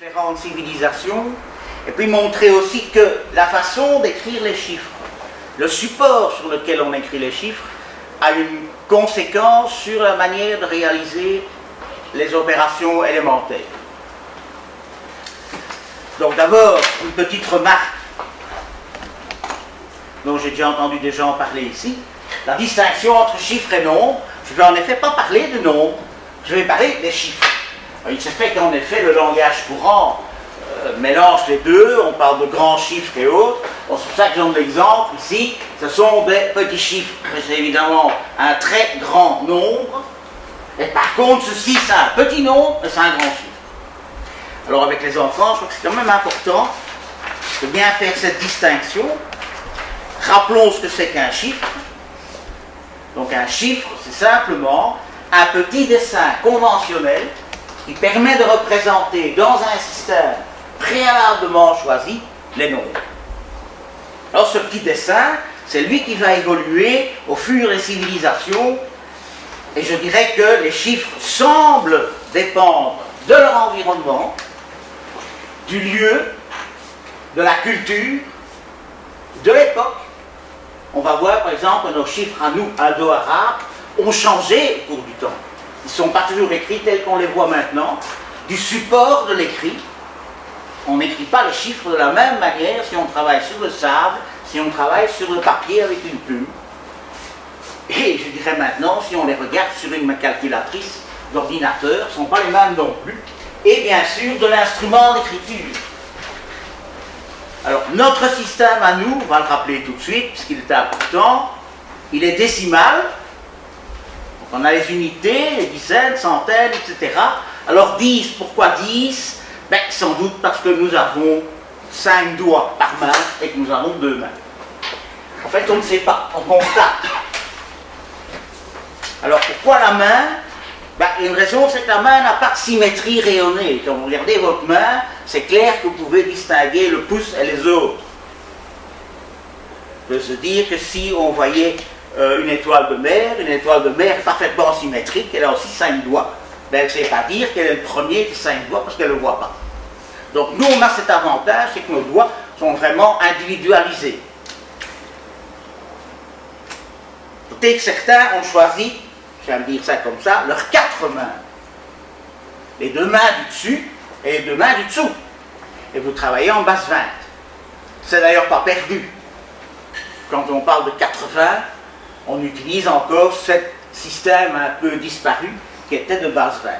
Différentes civilisations, et puis montrer aussi que la façon d'écrire les chiffres, le support sur lequel on écrit les chiffres, a une conséquence sur la manière de réaliser les opérations élémentaires. Donc d'abord, une petite remarque dont j'ai déjà entendu des gens parler ici, la distinction entre chiffres et nombres. Je ne vais en effet pas parler de nombres, je vais parler des chiffres. Il se fait qu'en effet le langage courant mélange les deux, on parle de grands chiffres et autres. Bon, c'est pour ça que je donne l'exemple ici, ce sont des petits chiffres, mais c'est évidemment un très grand nombre. Et par contre, ceci c'est un petit nombre et c'est un grand chiffre. Alors avec les enfants, je crois que c'est quand même important de bien faire cette distinction. Rappelons ce que c'est qu'un chiffre. Donc un chiffre, c'est simplement un petit dessin conventionnel qui permet de représenter dans un système préalablement choisi les nombres. Alors ce petit dessin, c'est lui qui va évoluer au fur des civilisations, et je dirais que les chiffres semblent dépendre de leur environnement, du lieu, de la culture, de l'époque. On va voir par exemple que nos chiffres à nous, indo-arabes, ont changé au cours du temps. Ils ne sont pas toujours écrits tels qu'on les voit maintenant. Du support de l'écrit, on n'écrit pas les chiffres de la même manière si on travaille sur le sable, si on travaille sur le papier avec une plume. Et je dirais maintenant, si on les regarde sur une calculatrice d'ordinateur, ce ne sont pas les mêmes non plus. Et bien sûr, de l'instrument d'écriture. Alors, notre système à nous, on va le rappeler tout de suite, puisqu'il est important, il est décimal. Donc, on a les unités, les dizaines, centaines, etc. Alors 10, pourquoi 10 ? Ben, sans doute parce que nous avons 5 doigts par main et que nous avons 2 mains. En fait, on ne sait pas, on constate. Alors pourquoi la main ? Ben, une raison, c'est que la main n'a pas de symétrie rayonnée. Quand vous regardez votre main, c'est clair que vous pouvez distinguer le pouce et les autres. On peut se dire que si on voyait une étoile de mer parfaitement symétrique, elle a aussi 5 doigts. Ben, elle ne sait pas dire qu'elle est le premier des 5 doigts parce qu'elle ne le voit pas. Donc nous, on a cet avantage, c'est que nos doigts sont vraiment individualisés. Peut-être que certains ont choisi, je vais me dire ça comme ça, leurs 4 mains. Les 2 mains du dessus et les 2 mains du dessous. Et vous travaillez en basse 20. C'est d'ailleurs pas perdu. Quand on parle de 80, on utilise encore ce système un peu disparu qui était de basse 20.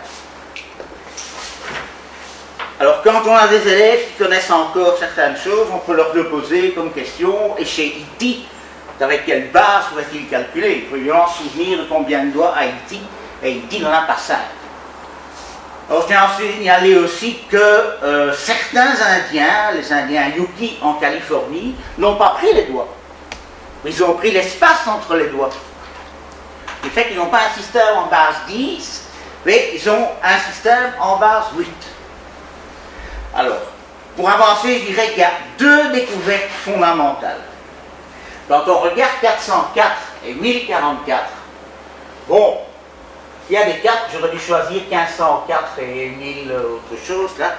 Alors quand on a des élèves qui connaissent encore certaines choses, on peut leur poser comme question, et chez Iti, avec quelle base pourrait-il calculer ? Il faut évidemment se souvenir de combien de doigts a Iti, et Iti n'en a pas 5. Alors je tiens à signaler aussi que certains Indiens, les Indiens Yuki en Californie, n'ont pas pris les doigts. Ils ont pris l'espace entre les doigts. Ce qui fait qu'ils n'ont pas un système en base 10, mais ils ont un système en base 8. Alors, pour avancer, je dirais qu'il y a 2 découvertes fondamentales. Quand on regarde 404 et 1044, bon, il y a des 4, j'aurais dû choisir 1504 et 1000 autre chose là.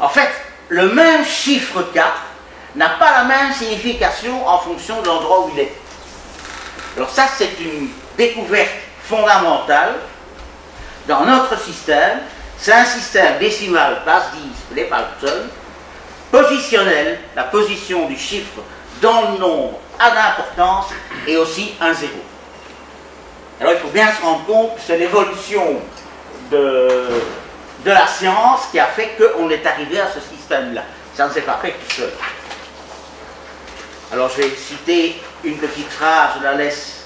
En fait, le même chiffre 4 n'a pas la même signification en fonction de l'endroit où il est. Alors ça, c'est une découverte fondamentale dans notre système. C'est un système décimal, base 10, les Palton, positionnel, la position du chiffre dans le nombre a d'importance, et aussi un 0. Alors il faut bien se rendre compte que c'est l'évolution de la science qui a fait qu'on est arrivé à ce système-là. Ça ne s'est pas fait tout seul. Alors je vais citer une petite phrase, je la laisse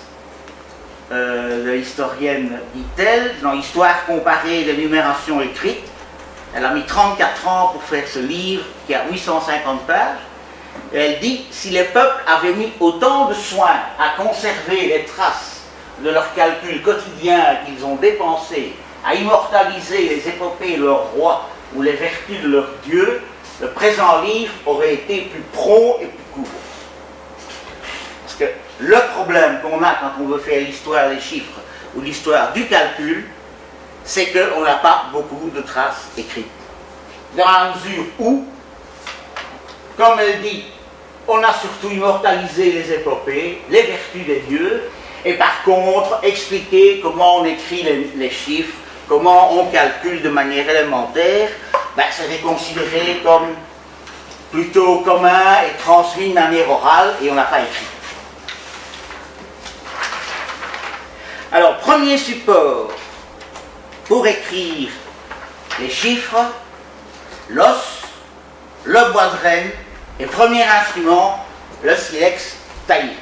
de l'historienne Dittel, dans l'histoire comparée des numérations écrites. Elle a mis 34 ans pour faire ce livre qui a 850 pages. Et elle dit, si les peuples avaient mis autant de soin à conserver les traces de leurs calculs quotidiens qu'ils ont dépensés, à immortaliser les épopées de leurs rois ou les vertus de leurs dieux, le présent livre aurait été plus prompt et plus court. Parce que le problème qu'on a quand on veut faire l'histoire des chiffres ou l'histoire du calcul, c'est qu'on n'a pas beaucoup de traces écrites. dans la mesure où, comme elle dit, on a surtout immortalisé les épopées, les vertus des dieux, et par contre, expliquer comment on écrit les chiffres, comment on calcule de manière élémentaire, ben, c'était considéré comme plutôt commun et transmis de manière orale, et on n'a pas écrit. Alors, premier support pour écrire les chiffres, l'os, le bois de renne, et premier instrument, le silex taillé.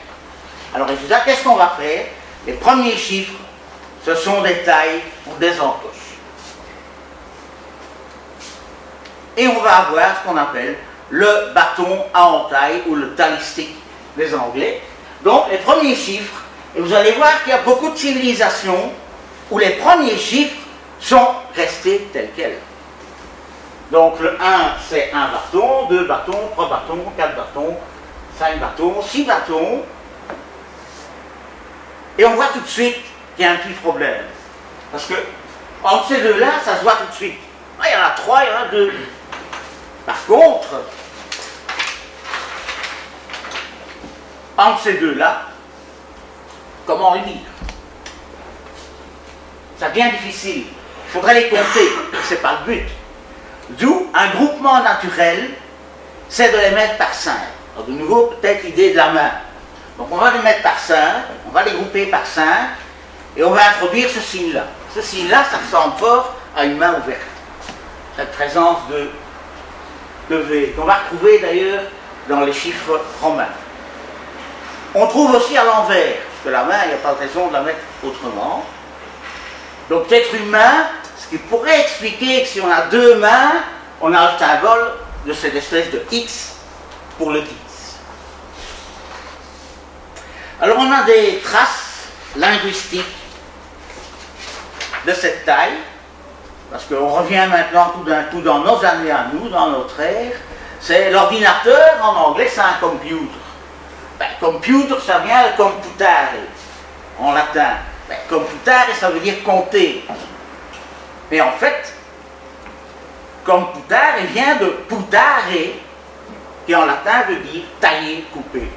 Alors, résultat, qu'est-ce qu'on va faire? Les premiers chiffres, ce sont des tailles ou des encoches. Et on va avoir ce qu'on appelle le bâton à entaille ou le tally stick des Anglais. Donc, les premiers chiffres, et vous allez voir qu'il y a beaucoup de civilisations où les premiers chiffres sont restés tels quels. Donc, le 1, c'est un bâton, 2 bâtons, 3 bâtons, 4 bâtons, 5 bâtons, 6 bâtons. Et on voit tout de suite qu'il y a un petit problème. Parce que, entre ces deux-là, ça se voit tout de suite. Ah, il y en a 3, il y en a 2. Par contre, entre ces deux-là, comment les lire? Ça devient difficile. Il faudrait les compter. Ce n'est pas le but. D'où un groupement naturel, c'est de les mettre par 5. Alors de nouveau, peut-être l'idée de la main. Donc on va les mettre par 5, on va les grouper par 5, et on va introduire ce signe-là. Ce signe-là, ça ressemble fort à une main ouverte. Cette présence de V, qu'on va retrouver d'ailleurs dans les chiffres romains. On trouve aussi à l'envers, parce que la main, il n'y a pas de raison de la mettre autrement. Donc peut-être une main, ce qui pourrait expliquer que si on a deux mains, on a le symbole de cette espèce de X pour le 10. Alors on a des traces linguistiques de cette taille, parce qu'on revient maintenant tout d'un coup dans nos années à nous, dans notre ère. C'est l'ordinateur, en anglais, c'est un computer. Ben, computer, ça vient de computare, en latin. Ben, computare, ça veut dire compter. Mais en fait, computare vient de putare, qui en latin veut dire tailler, couper.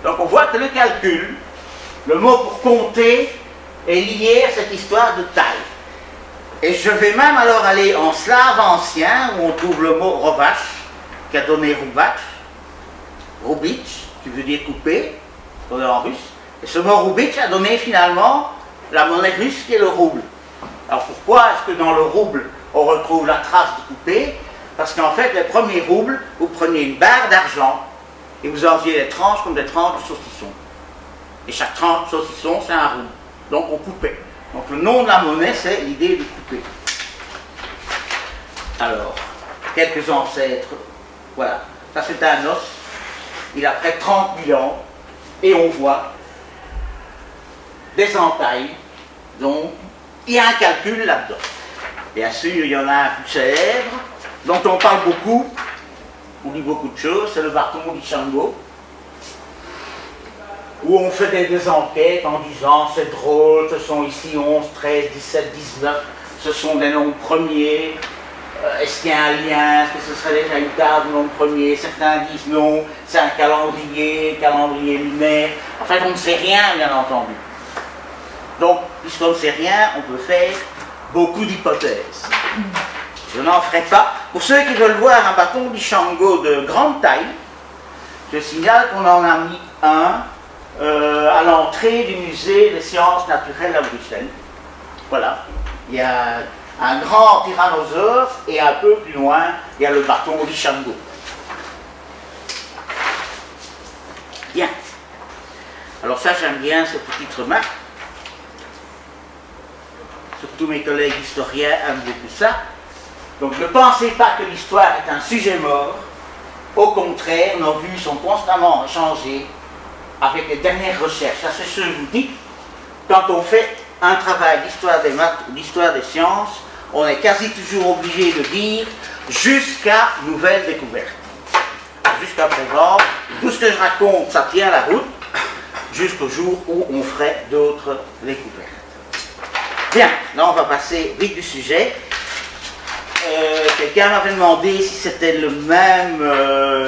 Donc on voit que le calcul, le mot pour compter, est lié à cette histoire de taille. Et je vais même alors aller en slave ancien, où on trouve le mot rovache, qui a donné roubach, roubitch, qui veut dire couper, en russe. Et ce mot roubitch a donné finalement la monnaie russe qui est le rouble. Alors pourquoi est-ce que dans le rouble, on retrouve la trace de couper? Parce qu'en fait, les premiers roubles, vous preniez une barre d'argent, et vous en faisiez des tranches comme des tranches de saucisson. Et chaque tranche de saucisson, c'est un rouble. Donc on coupait. Donc le nom de la monnaie, c'est l'idée de couper. Alors, quelques ancêtres, voilà. Ça c'est un os, il a près de 30 000 ans, et on voit des entailles, donc il y a un calcul là-dedans. Bien sûr, il y en a un plus célèbre, dont on parle beaucoup, on dit beaucoup de choses, c'est le bâton d'Ishango, où on fait des enquêtes en disant c'est drôle, ce sont ici 11, 13, 17, 19, ce sont des nombres premiers, est-ce qu'il y a un lien, est-ce que ce serait déjà une table de nombres premiers? Certains disent non, c'est un calendrier lunaire, en fait on ne sait rien bien entendu. Donc, puisqu'on ne sait rien, on peut faire beaucoup d'hypothèses. Je n'en ferai pas. Pour ceux qui veulent voir un bâton d'Ishango de grande taille, je signale qu'on en a mis un à l'entrée du musée des sciences naturelles à Bruxelles. Voilà. Il y a un grand tyrannosaure et un peu plus loin, il y a le bâton d'Ishango. Bien. Alors ça, j'aime bien cette petite remarque. Surtout mes collègues historiens aiment beaucoup ça. Donc ne pensez pas que l'histoire est un sujet mort. Au contraire, nos vues sont constamment changées avec les dernières recherches. Ça, c'est ce que je vous dis. Quand on fait un travail d'histoire des maths ou d'histoire des sciences, on est quasi toujours obligé de dire jusqu'à nouvelle découverte. Jusqu'à présent, tout ce que je raconte, ça tient la route jusqu'au jour où on ferait d'autres découvertes. Bien, là on va passer vite du sujet. quelqu'un m'avait demandé si c'était le même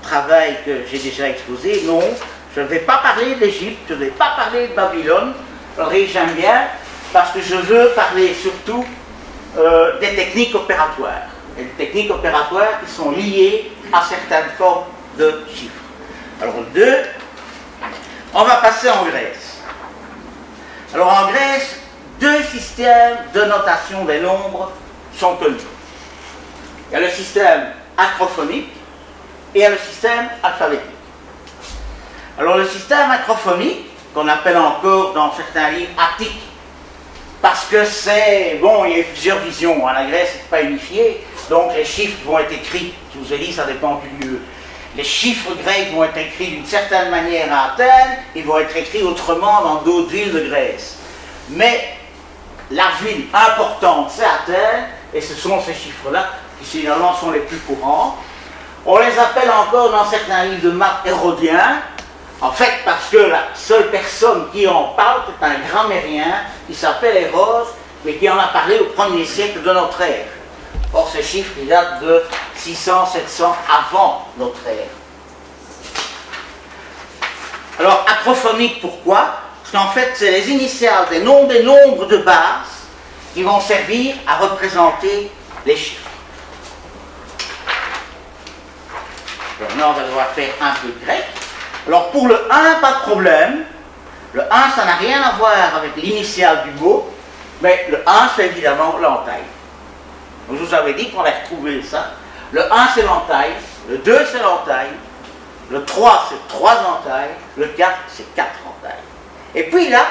travail que j'ai déjà exposé. Non, je ne vais pas parler d'Égypte, je ne vais pas parler de Babylone. Alors, j'aime bien, parce que je veux parler surtout des techniques opératoires. Et des techniques opératoires qui sont liées à certaines formes de chiffres. Alors, on va passer en Grèce. Alors, en Grèce, deux systèmes de notation des nombres sont connus. Il y a le système acrophonique et il y a le système alphabétique. Alors, le système acrophonique, qu'on appelle encore dans certains livres attique, parce que c'est, bon, il y a plusieurs visions, la Grèce n'est pas unifiée, donc les chiffres vont être écrits, je vous ai dit, ça dépend du lieu. Les chiffres grecs vont être écrits d'une certaine manière à Athènes, ils vont être écrits autrement dans d'autres villes de Grèce. Mais la ville importante, c'est Athènes, et ce sont ces chiffres-là qui finalement sont les plus courants. On les appelle encore dans certains livres de maths hérodiens, en fait parce que la seule personne qui en parle, c'est un grammairien qui s'appelle Hérode, mais qui en a parlé au 1er siècle de notre ère. Or, ces chiffres, ils datent de 600, 700 avant notre ère. Alors, acrophonique, pourquoi? Parce qu'en fait, c'est les initiales des nombres de base qui vont servir à représenter les chiffres. Alors, maintenant, on va devoir faire un peu de grec. Alors, pour le 1, pas de problème. Le 1, ça n'a rien à voir avec l'initiale du mot, mais le 1, c'est évidemment l'entaille. Donc, je vous avais dit qu'on allait retrouver ça. Le 1, c'est l'entaille. Le 2, c'est l'entaille. Le 3, c'est 3 entailles. Le 4, c'est 4 entailles. Et puis là,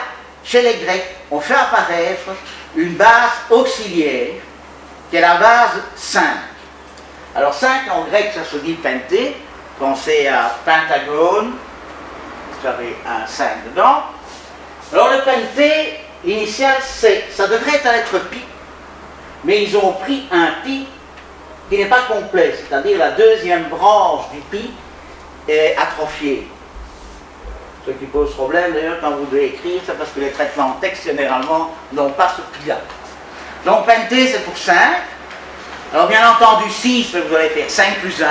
chez les Grecs, on fait apparaître une base auxiliaire, qui est la base 5. Alors 5, en grec, ça se dit penté. Pensez à pentagone. Vous avez un 5 dedans. Alors le penté, l'initiale, ça devrait être la lettre pi. Mais ils ont pris un pi qui n'est pas complet, c'est-à-dire la deuxième branche du pi est atrophiée. Ce qui pose problème d'ailleurs quand vous devez écrire, c'est parce que les traitements de texte généralement n'ont pas ce pi-là. Donc penté c'est pour 5. Alors bien entendu 6, vous allez faire 5 plus 1. Et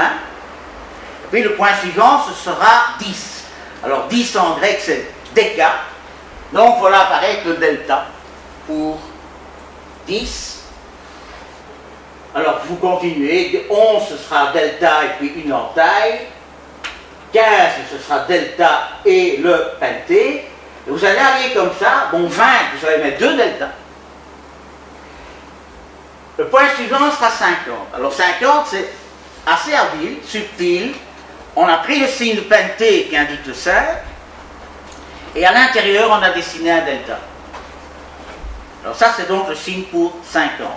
puis le point suivant, ce sera 10. Alors 10 en grec c'est déca. Donc voilà apparaître le delta pour 10. Alors vous continuez, 11 ce sera delta et puis une entaille. 15 ce sera delta et le penté. Et vous allez aller comme ça, bon 20 vous allez mettre 2 delta. Le point suivant sera 50. Alors 50 c'est assez habile, subtil. On a pris le signe de penté qui indique le 5. Et à l'intérieur on a dessiné un delta. Alors ça c'est donc le signe pour 50.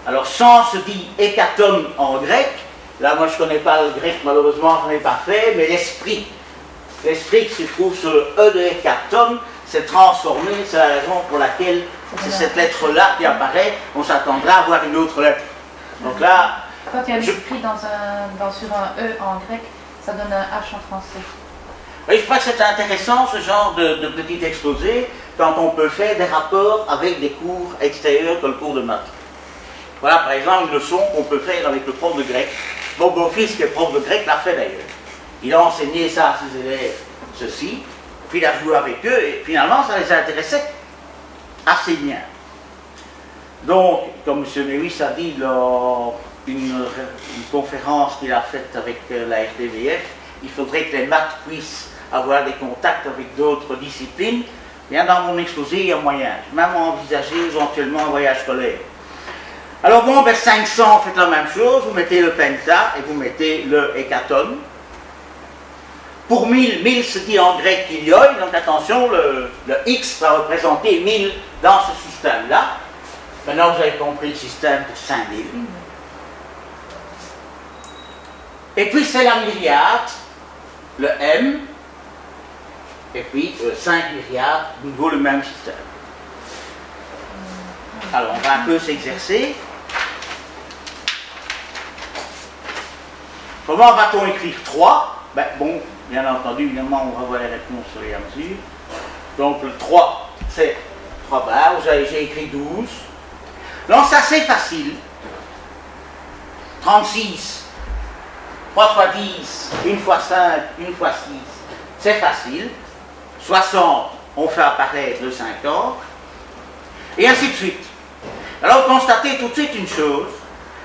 Alors 100 se dit hécaton en grec. Là moi je ne connais pas le grec, malheureusement je n'en ai pas fait, mais l'esprit qui se trouve sur le E de hécaton s'est transformé, c'est la raison pour laquelle c'est cette lettre-là qui apparaît, on s'attendra à voir une autre lettre. Donc là... Quand il y a l'esprit sur un E en grec, ça donne un H en français. Oui, je crois que c'est intéressant ce genre de petit exposé quand on peut faire des rapports avec des cours extérieurs comme le cours de maths. Voilà par exemple une leçon qu'on peut faire avec le prof de grec. Mon beau-fils qui est prof de grec l'a fait d'ailleurs. Il a enseigné ça à ses élèves, ceci, puis il a joué avec eux et finalement ça les intéressait assez bien. Donc, comme M. Lewis a dit dans une conférence qu'il a faite avec la RTBF, il faudrait que les maths puissent avoir des contacts avec d'autres disciplines. Bien, dans mon exposé, il y a moyen. J'ai même envisagé éventuellement un voyage scolaire. Alors bon, ben 500, faites la même chose, vous mettez le penta et vous mettez le hécaton. Pour 1000, 1000 se dit en grec ilioi, donc attention, le X va représenter 1000 dans ce système-là. Maintenant vous avez compris le système pour 5000. Et puis c'est la myriade, le M, et puis 5 myriades, nouveau le même système. Alors on va un peu s'exercer. Comment va-t-on écrire 3? Ben bon, bien entendu, évidemment, on va voir les réponses sur les à mesure. Donc le 3, c'est 3 barres, j'ai écrit 12. Donc ça c'est facile. 36, 3 fois 10, 1 fois 5, 1 fois 6, c'est facile. 60, on fait apparaître le 50, et ainsi de suite. Alors constatez tout de suite une chose,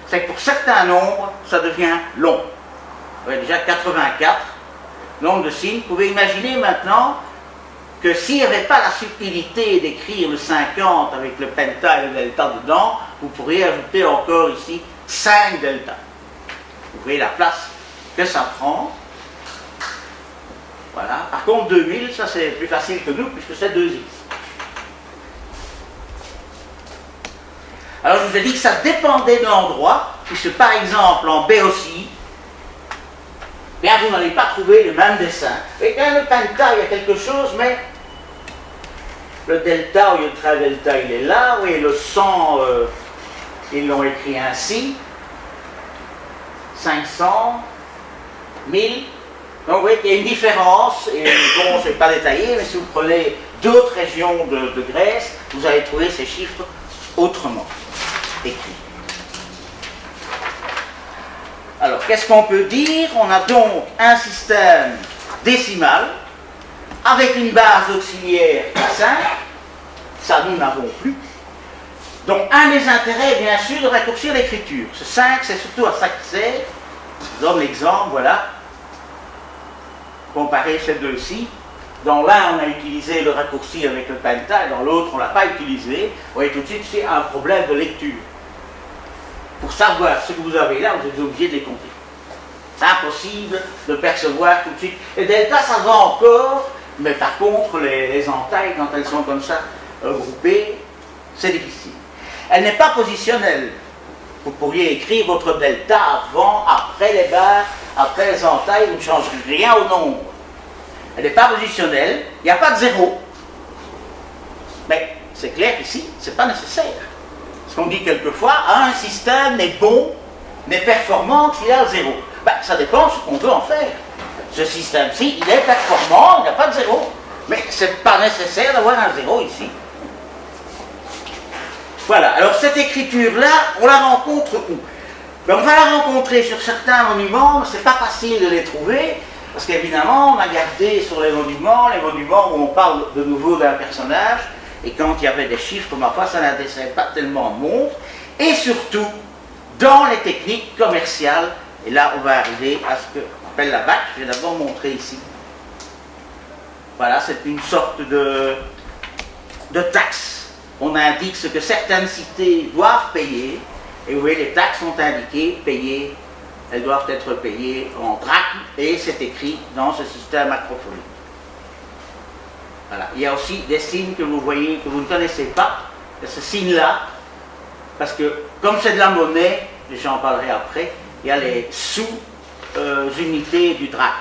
c'est que pour certains nombres, ça devient long. Vous voyez déjà 84, nombre de signes. Vous pouvez imaginer maintenant que s'il n'y avait pas la subtilité d'écrire le 50 avec le penta et le delta dedans, vous pourriez ajouter encore ici 5 delta. Vous voyez la place que ça prend. Voilà. Par contre, 2000, ça c'est plus facile que nous, puisque c'est 2x. Alors je vous ai dit que ça dépendait de l'endroit, puisque par exemple en B aussi, bien vous n'allez pas trouver le même dessin. Et quand le penta, il y a quelque chose, mais le delta, au lieu de trait delta, il est là, oui, le 100, ils l'ont écrit ainsi, 500, 1000, donc vous voyez qu'il y a une différence, et bon, je ne vais pas détailler, mais si vous prenez d'autres régions de Grèce, vous allez trouver ces chiffres autrement écrits. Alors, qu'est-ce qu'on peut dire? On a donc un système décimal, avec une base auxiliaire à 5, ça nous n'avons plus. Donc un des intérêts est bien sûr de raccourcir l'écriture. Ce 5, c'est surtout à ça que c'est. Je donne l'exemple, voilà. Comparer ces deux-ci. Dans l'un, on a utilisé le raccourci avec le penta, et dans l'autre, on ne l'a pas utilisé. Vous voyez tout de suite, c'est un problème de lecture. Pour savoir ce que vous avez là, vous êtes obligé de les compter. C'est impossible de percevoir tout de suite. Et delta, ça va encore, mais par contre, les entailles, quand elles sont comme ça, groupées, c'est difficile. Elle n'est pas positionnelle. Vous pourriez écrire votre delta avant, après les barres, après les entailles, vous ne changez rien au nombre. Elle n'est pas positionnelle, il n'y a pas de zéro. Mais c'est clair qu'ici, ce n'est pas nécessaire. Ce qu'on dit quelquefois, un système n'est bon, n'est performant s'il y a zéro. Ben, ça dépend de ce qu'on veut en faire. Ce système-ci, il est performant, il n'y a pas de zéro. Mais ce n'est pas nécessaire d'avoir un zéro ici. Voilà, alors cette écriture-là, on la rencontre où? Ben, on va la rencontrer sur certains monuments, c'est pas facile de les trouver, parce qu'évidemment, on a gardé sur les monuments où on parle de nouveau d'un personnage, et quand il y avait des chiffres, ma foi, ça n'intéressait pas tellement le monde, et surtout, dans les techniques commerciales, et là, on va arriver à ce qu'on appelle la BAC, je vais d'abord montrer ici. Voilà, c'est une sorte de taxe. On indique ce que certaines cités doivent payer, et vous voyez, les taxes sont indiquées, payées, elles doivent être payées en drachmes, et c'est écrit dans ce système acrophonique. Voilà. Il y a aussi des signes que vous voyez, que vous ne connaissez pas, ce signe-là, parce que comme c'est de la monnaie, j'en parlerai après, il y a les sous-unités du drachme.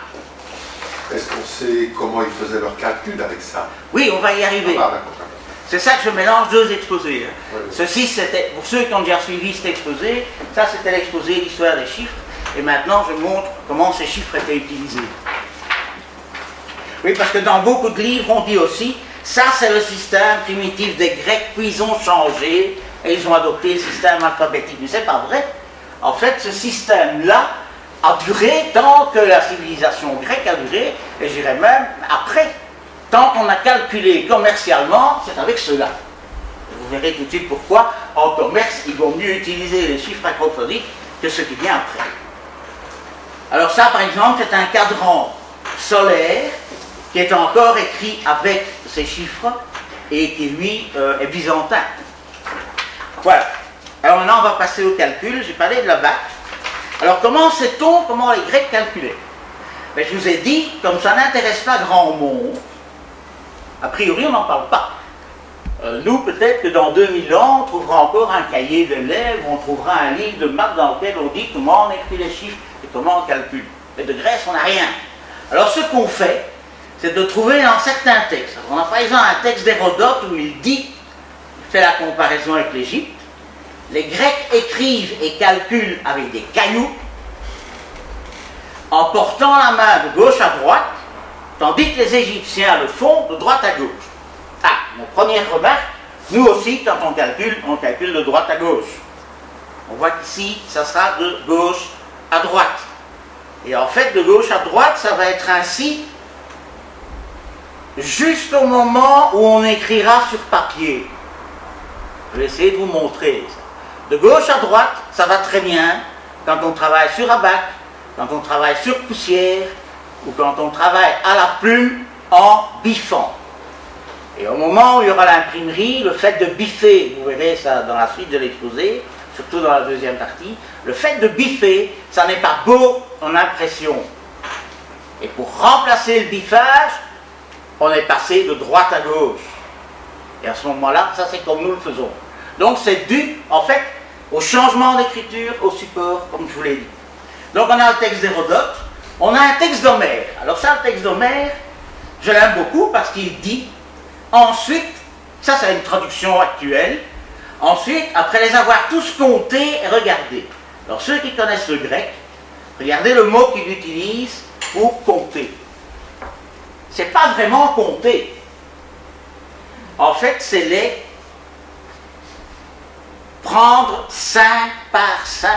Est-ce qu'on sait comment ils faisaient leurs calculs avec ça? Oui, on va y arriver. Ah, d'accord. C'est ça que je mélange deux exposés. Oui, oui. Ceci, c'était, pour ceux qui ont déjà suivi cet exposé, ça c'était l'exposé l'histoire des chiffres, et maintenant je montre comment ces chiffres étaient utilisés. Oui, parce que dans beaucoup de livres, on dit aussi, ça c'est le système primitif des Grecs, puis ils ont changé, et ils ont adopté le système alphabétique. Mais c'est pas vrai. En fait, ce système-là a duré tant que la civilisation grecque a duré, et je dirais même après. Tant qu'on a calculé commercialement, c'est avec cela. Vous verrez tout de suite pourquoi, en commerce, il vaut mieux utiliser les chiffres acrophoniques que ce qui vient après. Alors ça, par exemple, c'est un cadran solaire qui est encore écrit avec ces chiffres et qui, lui, est byzantin. Voilà. Alors maintenant, on va passer au calcul. J'ai parlé de la BAC. Alors comment sait-on comment les Grecs calculaient? Ben, je vous ai dit, comme ça n'intéresse pas grand monde, a priori, on n'en parle pas. Nous, peut-être que dans 2000 ans, on trouvera encore un cahier d'élèves, on trouvera un livre de maths dans lequel on dit comment on écrit les chiffres et comment on calcule. Mais de Grèce, on n'a rien. Alors, ce qu'on fait, c'est de trouver dans certains textes. Alors, on a par exemple un texte d'Hérodote où il dit, il fait la comparaison avec l'Égypte, les Grecs écrivent et calculent avec des cailloux en portant la main de gauche à droite, tandis que les Égyptiens le font de droite à gauche. Ah, mon première remarque, Nous aussi, quand on calcule de droite à gauche. On voit qu'ici, ça sera de gauche à droite. Et en fait, de gauche à droite, ça va être ainsi jusqu'au moment où on écrira sur papier. Je vais essayer de vous montrer ça. De gauche à droite, ça va très bien quand on travaille sur abac, quand on travaille sur poussière, ou quand on travaille à la plume en biffant. Et au moment où il y aura l'imprimerie, le fait de biffer, vous verrez ça dans la suite de l'exposé, surtout dans la deuxième partie, le fait de biffer, ça n'est pas beau en impression. Et pour remplacer le biffage, on est passé de droite à gauche. Et à ce moment-là, ça c'est comme nous le faisons. Donc c'est dû, en fait, au changement d'écriture, au support, comme je vous l'ai dit. Donc on a le texte d'Hérodote, on a un texte d'Homère. Alors ça, le texte d'Homère, je l'aime beaucoup parce qu'il dit, ensuite, ça c'est une traduction actuelle, ensuite, après les avoir tous comptés et regardés. Alors ceux qui connaissent le grec, regardez le mot qu'il utilise pour compter. C'est pas vraiment compter. En fait, c'est les prendre 5 par 5.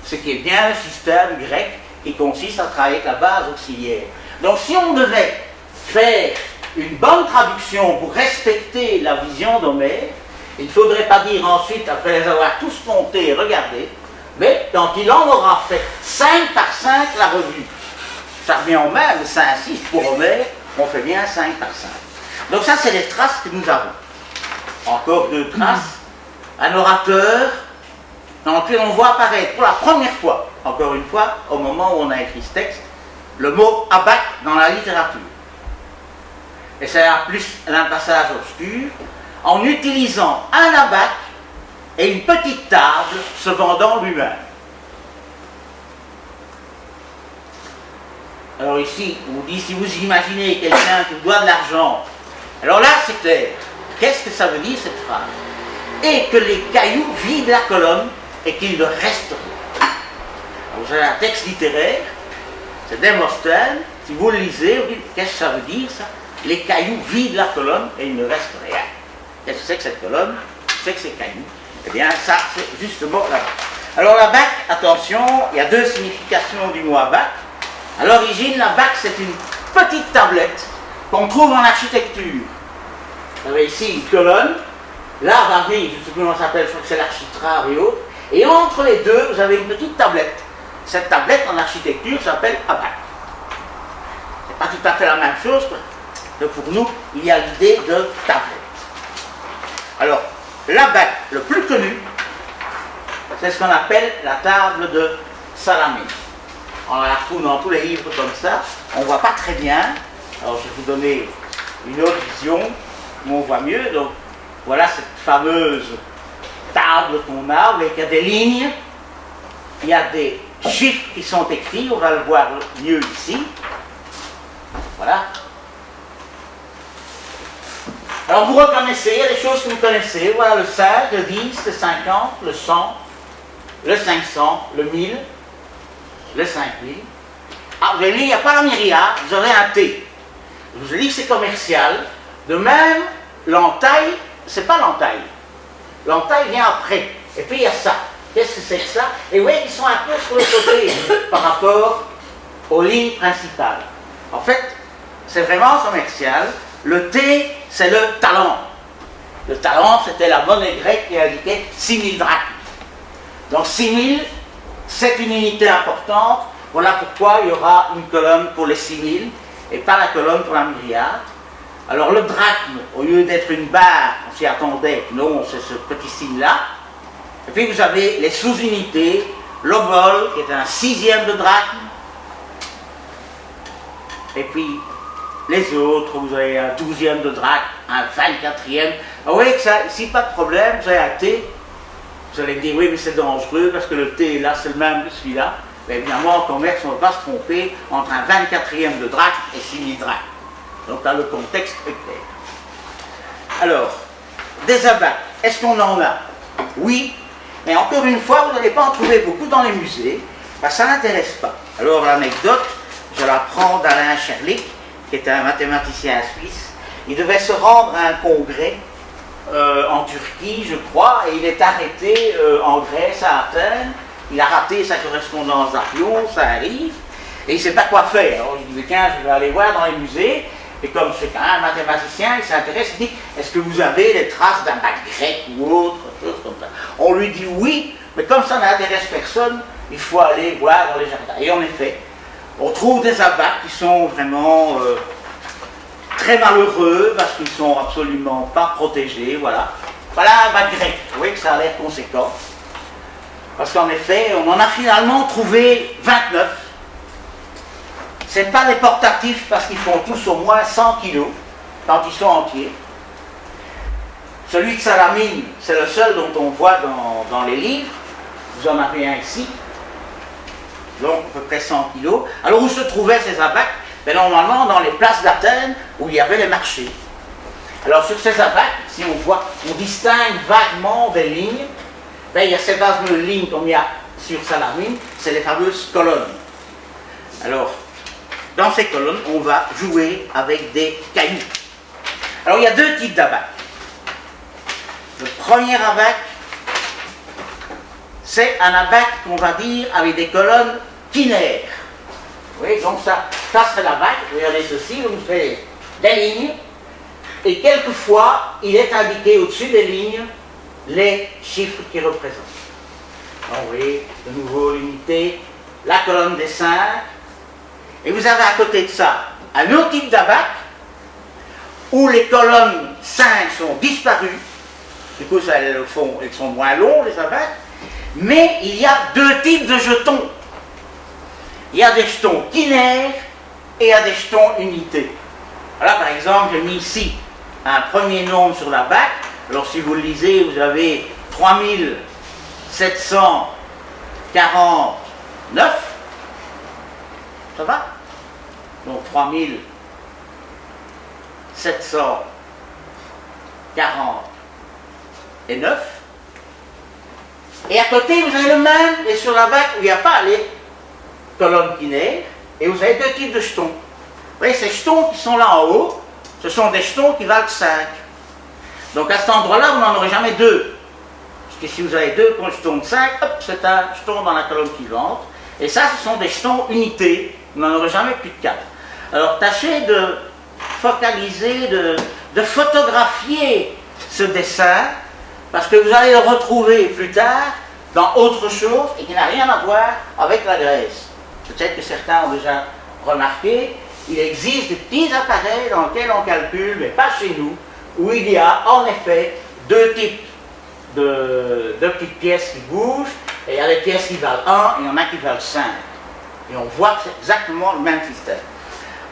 Ce qui est bien le système grec qui consiste à travailler avec la base auxiliaire. Donc si on devait faire une bonne traduction pour respecter la vision d'Homère, il ne faudrait pas dire ensuite, après les avoir tous comptés et regardés, mais quand il en aura fait 5 par 5 la revue. Ça revient au même, 5-6 pour Homère, on fait bien 5 par 5. Donc ça, c'est les traces que nous avons. Encore 2 traces. Un orateur dans lequel on voit apparaître pour la première fois, encore une fois, au moment où on a écrit ce texte, le mot abac dans la littérature. Et c'est en plus un passage obscur, en utilisant un abac et une petite table se vendant lui-même. Alors ici, on vous dit, si vous imaginez quelqu'un qui vous doit de l'argent, alors là c'est clair. Qu'est-ce que ça veut dire cette phrase? Et que les cailloux vident la colonne et qu'il ne reste rien. Vous avez un texte littéraire, c'est Démosthène, si vous le lisez, vous dites, qu'est-ce que ça veut dire ça? Les cailloux vident la colonne et il ne reste rien. Qu'est-ce que c'est que cette colonne? Qu'est-ce que c'est que ces cailloux? Eh bien ça, c'est justement là. Alors la bac, attention, il y a 2 significations du mot abac. À l'origine, la bac, c'est une petite tablette qu'on trouve en architecture. Vous avez ici une colonne, là va venir, je ne sais plus comment ça s'appelle, je crois que c'est l'architrave et autres, et entre les deux, vous avez une petite tablette. Cette tablette en architecture s'appelle abac. C'est pas tout à fait la même chose, que pour nous, il y a l'idée de tablette. Alors, l'abac le plus connu, c'est ce qu'on appelle la table de Salamée. On la trouve dans tous les livres comme ça, on ne voit pas très bien. Alors je vais vous donner une autre vision où on voit mieux. Donc voilà cette fameuse table qu'on a, vous voyez qu'il y a des lignes, il y a des chiffres qui sont écrits, on va le voir mieux ici. Voilà. Alors vous reconnaissez, il y a des choses que vous connaissez, voilà le 5, le 10, le 50, le 100, le 500, le 1000, le 5000. Ah, vous avez dit, il n'y a pas la myriade, vous aurez un T. Je vous ai dit que c'est commercial. De même, l'entaille, c'est pas l'entaille. L'entaille vient après. Et puis il y a ça. Qu'est-ce que c'est que ça? Et vous voyez qu'ils sont un peu sur le côté par rapport aux lignes principales. En fait, c'est vraiment commercial. Le T, c'est le talent. Le talent, c'était la monnaie grecque qui indiquait 6000 drachmes. Donc 6000, c'est une unité importante. Voilà pourquoi il y aura une colonne pour les 6000 et pas la colonne pour la myriade. Alors le drachme, au lieu d'être une barre, on s'y attendait, non, c'est ce petit signe-là. Et puis vous avez les sous-unités, l'obol, qui est un 6e de drachme. Et puis les autres, vous avez un 12e de drachme, un 24e. Vous voyez que ça, ici, pas de problème, vous avez un T. Vous allez me dire, oui, mais c'est dangereux parce que le T, là, c'est le même que celui-là. Mais évidemment, en commerce, on ne va pas se tromper entre un 24e de drachme et 6000 drachmes. Donc là, le contexte est clair. Alors, des abacs, est-ce qu'on en a? Oui, mais encore une fois, vous n'allez pas en trouver beaucoup dans les musées, parce que ça n'intéresse pas. Alors, l'anecdote, je la prends d'Alain Scherlich, qui était un mathématicien suisse. Il devait se rendre à un congrès en Turquie, je crois, et il est arrêté en Grèce, à Athènes. Il a raté sa correspondance d'avion, ça arrive, et il ne sait pas quoi faire. Alors il dit, tiens, je vais aller voir dans les musées, et comme c'est quand même un mathématicien, il s'intéresse, il dit, est-ce que vous avez les traces d'un bac grec ou autre chose comme ça? On lui dit oui, mais comme ça n'intéresse personne, il faut aller voir dans les jardins. Et en effet, on trouve des abacs qui sont vraiment très malheureux, parce qu'ils ne sont absolument pas protégés, voilà. Voilà un bac grec, vous voyez que ça a l'air conséquent. Parce qu'en effet, on en a finalement trouvé 29. Ce n'est pas des portatifs parce qu'ils font tous au moins 100 kilos quand ils sont entiers. Celui de Salamine, c'est le seul dont on voit dans les livres. Vous en avez un ici. Donc à peu près 100 kilos. Alors où se trouvaient ces abacs? Ben, normalement dans les places d'Athènes où il y avait les marchés. Alors sur ces abacs, si on voit, on distingue vaguement des lignes. Ben, il y a ces fameuses lignes comme il y a sur Salamine, c'est les fameuses colonnes. Alors, dans ces colonnes, on va jouer avec des cailloux. Alors, il y a deux types d'abacs. Le premier abac, c'est un abac qu'on va dire avec des colonnes quinaires. Vous voyez, donc ça c'est l'abac. Regardez ceci, vous faites des lignes, et quelquefois, il est indiqué au-dessus des lignes les chiffres qui représentent. Donc, vous voyez, de nouveau l'unité, la colonne des 5, et vous avez à côté de ça un autre type d'abac où les colonnes 5 sont disparues, du coup ça, elles sont moins longs les abacs, mais il y a deux types de jetons. Il y a des jetons quinaires et il y a des jetons unités. Voilà, par exemple, j'ai mis ici un premier nombre sur l'abac. Alors si vous le lisez, vous avez 3749. Ça va? Donc 3749. Et à côté, vous avez le même, et sur la bac, où il n'y a pas les colonnes quinaires, et vous avez deux types de jetons. Vous voyez, ces jetons qui sont là en haut, ce sont des jetons qui valent 5. Donc à cet endroit-là, vous n'en aurez jamais deux. Parce que si vous avez deux jetons de 5, hop, c'est un jeton dans la colonne suivante. Et ça, ce sont des jetons unités. Vous n'en aurez jamais plus de 4. Alors tâchez de focaliser, de photographier ce dessin, parce que vous allez le retrouver plus tard dans autre chose et qui n'a rien à voir avec la Grèce. Peut-être que certains ont déjà remarqué, il existe des petits appareils dans lesquels on calcule, mais pas chez nous, où il y a en effet deux types de petites pièces qui bougent, et il y a des pièces qui valent 1 et il y en a qui valent 5. Et on voit que c'est exactement le même système.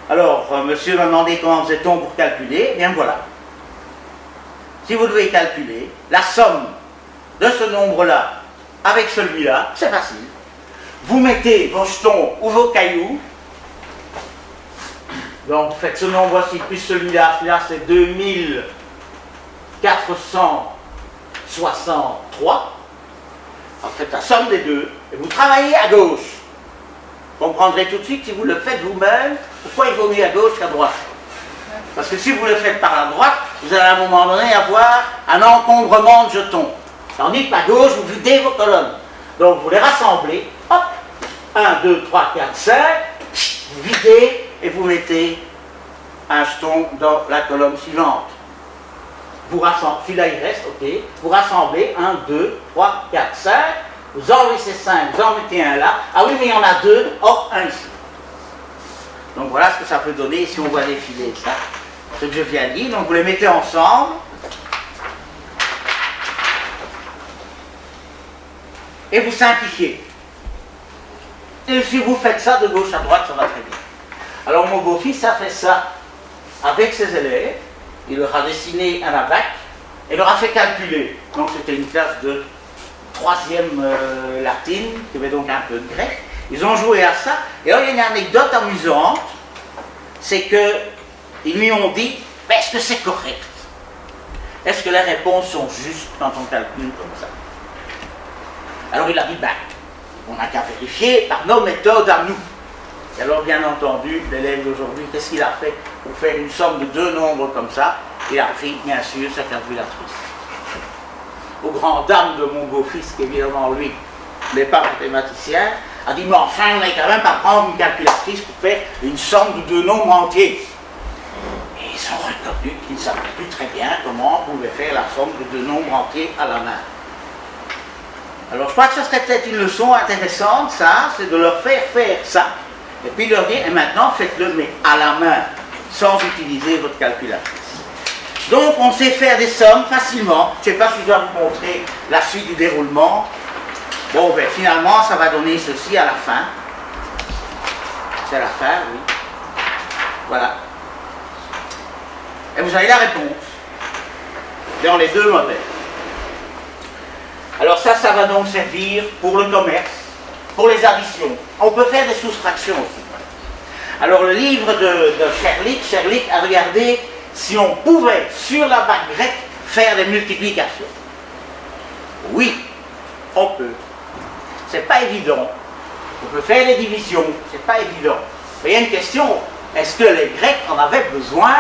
Alors, monsieur m'a demandé comment faisait-on pour calculer. Eh bien voilà. Si vous devez calculer la somme de ce nombre-là avec celui-là, c'est facile. Vous mettez vos jetons ou vos cailloux. Donc, faites ce nombre-ci plus celui-là. Celui-là, c'est 2463. Alors, faites la somme des deux et vous travaillez à gauche. Vous comprendrez tout de suite, si vous le faites vous-même, pourquoi il vaut mieux à gauche qu'à droite. Parce que si vous le faites par la droite, vous allez à un moment donné avoir un encombrement de jetons. Tandis qu'à gauche, vous videz vos colonnes. Donc vous les rassemblez, hop, 1, 2, 3, 4, 5, vous videz et vous mettez un jeton dans la colonne suivante. Vous rassemblez, celui-là il reste, ok, vous rassemblez 1, 2, 3, 4, 5, vous enlevez ces 5, vous en mettez un là, ah oui mais il y en a deux, hop, un ici. Donc voilà ce que ça peut donner si on voit défiler ça, ce que je viens de dire. Donc vous les mettez ensemble, et vous simplifiez. Et si vous faites ça de gauche à droite, ça va très bien. Alors mon beau-fils a fait ça avec ses élèves, il leur a dessiné un abac, et leur a fait calculer. Donc c'était une classe de 3e latine, qui avait donc un peu de grec. Ils ont joué à ça, et alors il y a une anecdote amusante, c'est qu'ils lui ont dit, est-ce que c'est correct? Est-ce que les réponses sont justes quand on calcule comme ça? Alors il a dit, on n'a qu'à vérifier par nos méthodes à nous. Et alors bien entendu, l'élève d'aujourd'hui, qu'est-ce qu'il a fait pour faire une somme de deux nombres comme ça? il a pris, bien sûr, sa calculatrice. Aux grandes dames de mon beau-fils, qui évidemment, lui, n'est pas mathématicien, a dit, mais enfin, on n'est quand même pas prendre une calculatrice pour faire une somme de 2 nombres entiers. Et ils ont reconnu qu'ils ne savaient plus très bien comment on pouvait faire la somme de 2 nombres entiers à la main. Alors je crois que ce serait peut-être une leçon intéressante, ça, c'est de leur faire ça, et puis leur dire, et maintenant faites-le, mais à la main, sans utiliser votre calculatrice. Donc on sait faire des sommes facilement. Je ne sais pas si je dois vous montrer la suite du déroulement. Bon, ben finalement, ça va donner ceci à la fin. C'est à la fin, oui. Voilà. Et vous avez la réponse dans les 2 modèles. Alors ça va donc servir pour le commerce, pour les additions. On peut faire des soustractions aussi. Alors le livre de Sherlick a regardé si on pouvait, sur la bague grecque, faire des multiplications. Oui, on peut. C'est pas évident. On peut faire des divisions, c'est pas évident. Mais il y a une question, est-ce que les Grecs en avaient besoin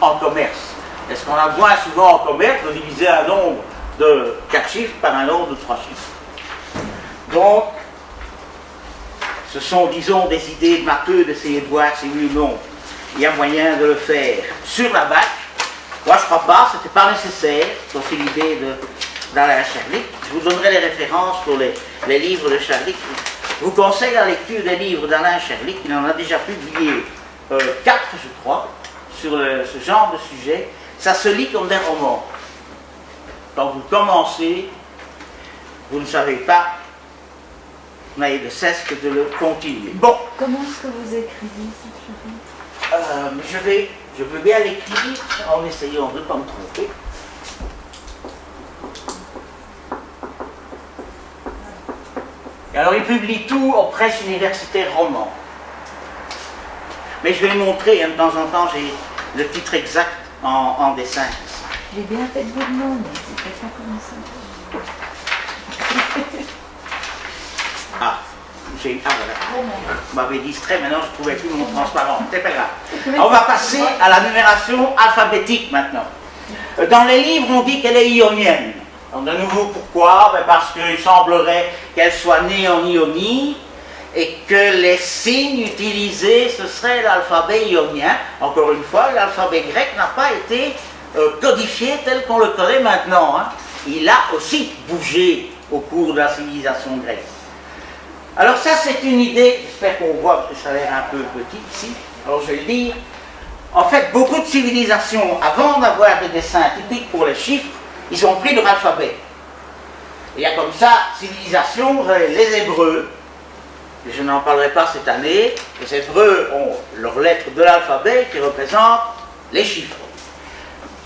en commerce? Est-ce qu'on a besoin souvent en commerce de diviser un nombre de 4 chiffres par un nombre de 3 chiffres? Donc, ce sont, disons, des idées de matheux d'essayer de voir si oui ou non il y a moyen de le faire sur la bague. Moi, je ne crois pas, ce n'était pas nécessaire, c'est l'idée d'Alain Sherlick. Je vous donnerai les références pour les livres de Sherlick. Je vous conseille la lecture des livres d'Alain Sherlick. Il en a déjà publié 4, je crois, sur ce genre de sujet. Ça se lit comme des romans. Quand vous commencez, vous ne savez pas, vous n'avez de cesse que de le continuer. Bon. Comment est-ce que vous écrivez cette Sherlick? Je veux bien l'écrire en essayant de ne pas me tromper. Et alors il publie tout aux presses universitaires romans. Mais je vais le montrer, hein, de temps en temps j'ai le titre exact en dessin. J'ai bien fait de vous demander, c'était pas comme ça. Voilà. Vous m'avez distrait, maintenant je ne trouvais plus mon transparent. C'est pas grave. On va passer à la numération alphabétique maintenant. Dans les livres, on dit qu'elle est ionienne. Donc de nouveau, pourquoi? Ben parce qu'il semblerait qu'elle soit née en Ionie et que les signes utilisés, ce serait l'alphabet ionien. Encore une fois, l'alphabet grec n'a pas été codifié tel qu'on le connaît maintenant. Hein. Il a aussi bougé au cours de la civilisation grecque. Alors ça, c'est une idée, j'espère qu'on voit, parce que ça a l'air un peu petit ici, alors je vais le dire. En fait, beaucoup de civilisations, avant d'avoir des dessins typiques pour les chiffres, ils ont pris leur alphabet. Il y a comme ça, civilisation, vous avez les Hébreux, je n'en parlerai pas cette année, les Hébreux ont leurs lettres de l'alphabet qui représentent les chiffres.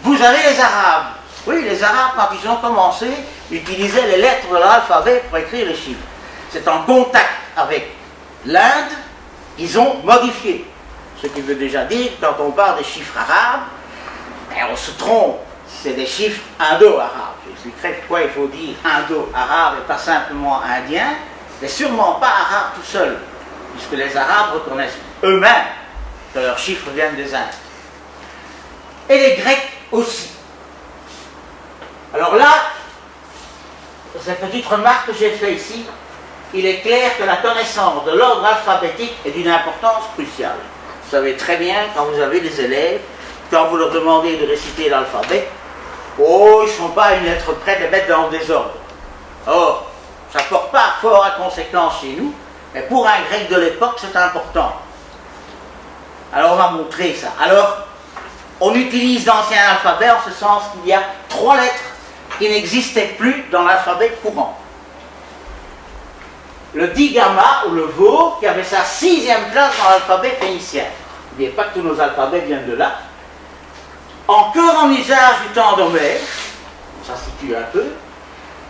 Vous avez les Arabes. Oui, les Arabes, quand ils ont commencé, utilisaient les lettres de l'alphabet pour écrire les chiffres. C'est en contact avec l'Inde qu'ils ont modifié. Ce qui veut déjà dire, quand on parle des chiffres arabes, ben on se trompe. C'est des chiffres indo-arabes. J'expliquerai pourquoi il faut dire indo-arabe et pas simplement indien, mais sûrement pas arabe tout seul, puisque les Arabes reconnaissent eux-mêmes que leurs chiffres viennent des Indes. Et les Grecs aussi. Alors là, cette petite remarque que j'ai faite ici, il est clair que la connaissance de l'ordre alphabétique est d'une importance cruciale. Vous savez très bien, quand vous avez des élèves, quand vous leur demandez de réciter l'alphabet, oh, ils ne sont pas à une lettre près de les mettre dans le désordre. Or, ça ne porte pas fort à conséquence chez nous, mais pour un grec de l'époque, c'est important. Alors, on va montrer ça. Alors, on utilise l'ancien alphabet en ce sens qu'il y a 3 lettres qui n'existaient plus dans l'alphabet courant. Le digamma, ou le veau, qui avait sa 6e place dans l'alphabet phénicien. N'oubliez pas que tous nos alphabets viennent de là. Encore en usage du temps d'Homère, ça situe un peu.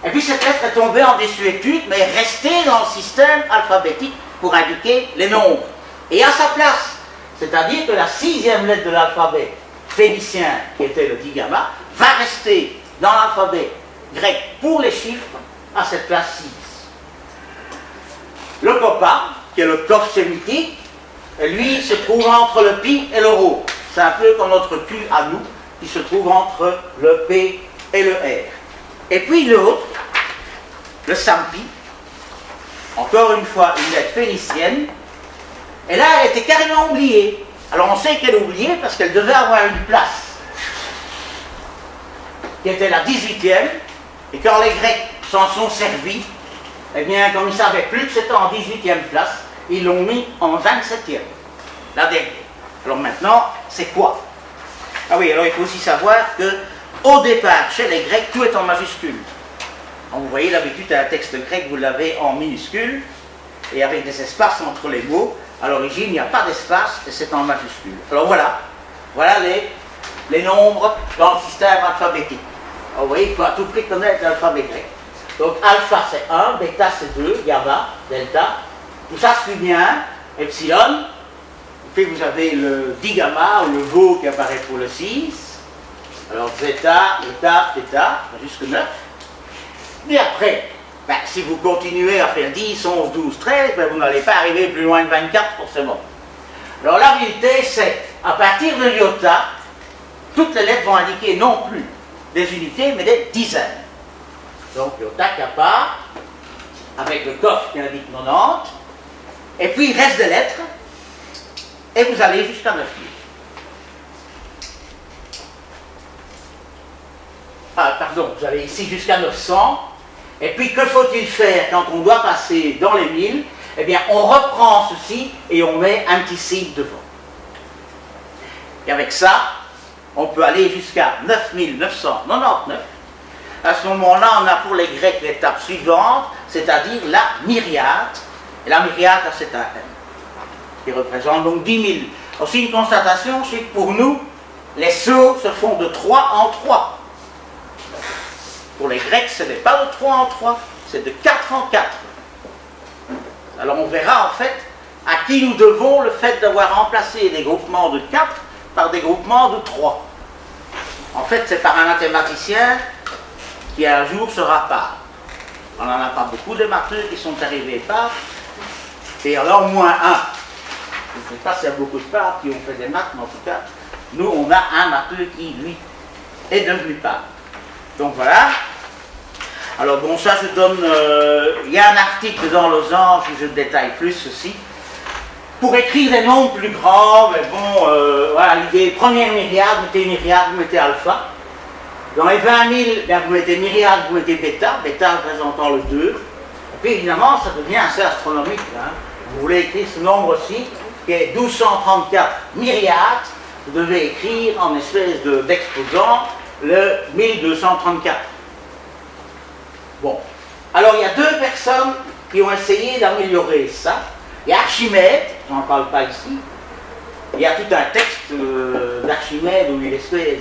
Et puis cette lettre est tombée en désuétude, mais est restée dans le système alphabétique pour indiquer les nombres. Et à sa place, c'est-à-dire que la 6e lettre de l'alphabet phénicien, qui était le digamma, va rester dans l'alphabet grec pour les chiffres à cette place 6. Le copa, qui est le coff sémitique, lui se trouve entre le pi et le rho. C'est un peu comme notre cul à nous, qui se trouve entre le P et le R. Et puis l'autre, le Sampi, encore une fois une lettre phénicienne, et là elle était carrément oubliée. Alors on sait qu'elle est oubliée parce qu'elle devait avoir une place, qui était la 18e, et quand les Grecs s'en sont servis, eh bien comme ils ne savaient plus que c'était en 18e place, ils l'ont mis en 27e, la dernière. Alors maintenant, c'est quoi? Ah oui, alors il faut aussi savoir que au départ, chez les Grecs, tout est en majuscule. Donc, vous voyez, d'habitude, un texte grec, vous l'avez en minuscule, et avec des espaces entre les mots. À l'origine, il n'y a pas d'espace, et c'est en majuscule. Alors voilà, voilà les nombres dans le système alphabétique. Alors, vous voyez, il faut à tout prix connaître l'alphabet grec. Donc, alpha, c'est 1, bêta, c'est 2, gamma, delta. Tout ça se suit bien, epsilon. Et puis, vous avez le digamma, ou le veau qui apparaît pour le 6. Alors, zeta, eta, theta, jusque 9. Et après, ben, si vous continuez à faire 10, 11, 12, 13, ben, vous n'allez pas arriver plus loin de 24 forcément. Alors la vérité, c'est, à partir de l'iota, toutes les lettres vont indiquer non plus des unités, mais des dizaines. Donc iota, kappa, avec le coffre qui indique 90, et puis il reste des lettres, et vous allez jusqu'à 9000. Ah, pardon, vous allez ici jusqu'à 900. Et puis, que faut-il faire quand on doit passer dans les 1000? Eh bien, on reprend ceci et on met un petit signe devant. Et avec ça, on peut aller jusqu'à 9999. À ce moment-là, on a pour les Grecs l'étape suivante, c'est-à-dire la myriade. Et la myriade, c'est un M, qui représente donc 10 000. Aussi, une constatation, c'est que pour nous, les sauts se font de 3 en 3. Pour les Grecs, ce n'est pas de 3 en 3, c'est de 4 en 4. Alors on verra en fait à qui nous devons le fait d'avoir remplacé des groupements de 4 par des groupements de 3. En fait, c'est par un mathématicien qui un jour sera part. On n'en a pas beaucoup de matheux qui sont arrivés part, et alors moins 1. Je ne sais pas s'il y a beaucoup de parts qui ont fait des maths, mais en tout cas, nous on a un matheux qui, lui, est devenu part. Donc voilà. Alors bon, ça je donne... il y a un article dans Losange où je détaille plus ceci. Pour écrire des nombres plus grands, mais bon, voilà l'idée, première myriade, vous mettez myriade, vous mettez alpha. Dans les 20 000, bien, vous mettez myriade, vous mettez bêta, bêta représentant le 2. Et puis évidemment, ça devient assez astronomique. Hein. Vous voulez écrire ce nombre-ci, qui est 1234 myriades, vous devez écrire en espèce d'exposant le 1234. Bon. Alors il y a deux personnes qui ont essayé d'améliorer ça. Il y a Archimède, j'en parle pas ici. Il y a tout un texte d'Archimède où il essaie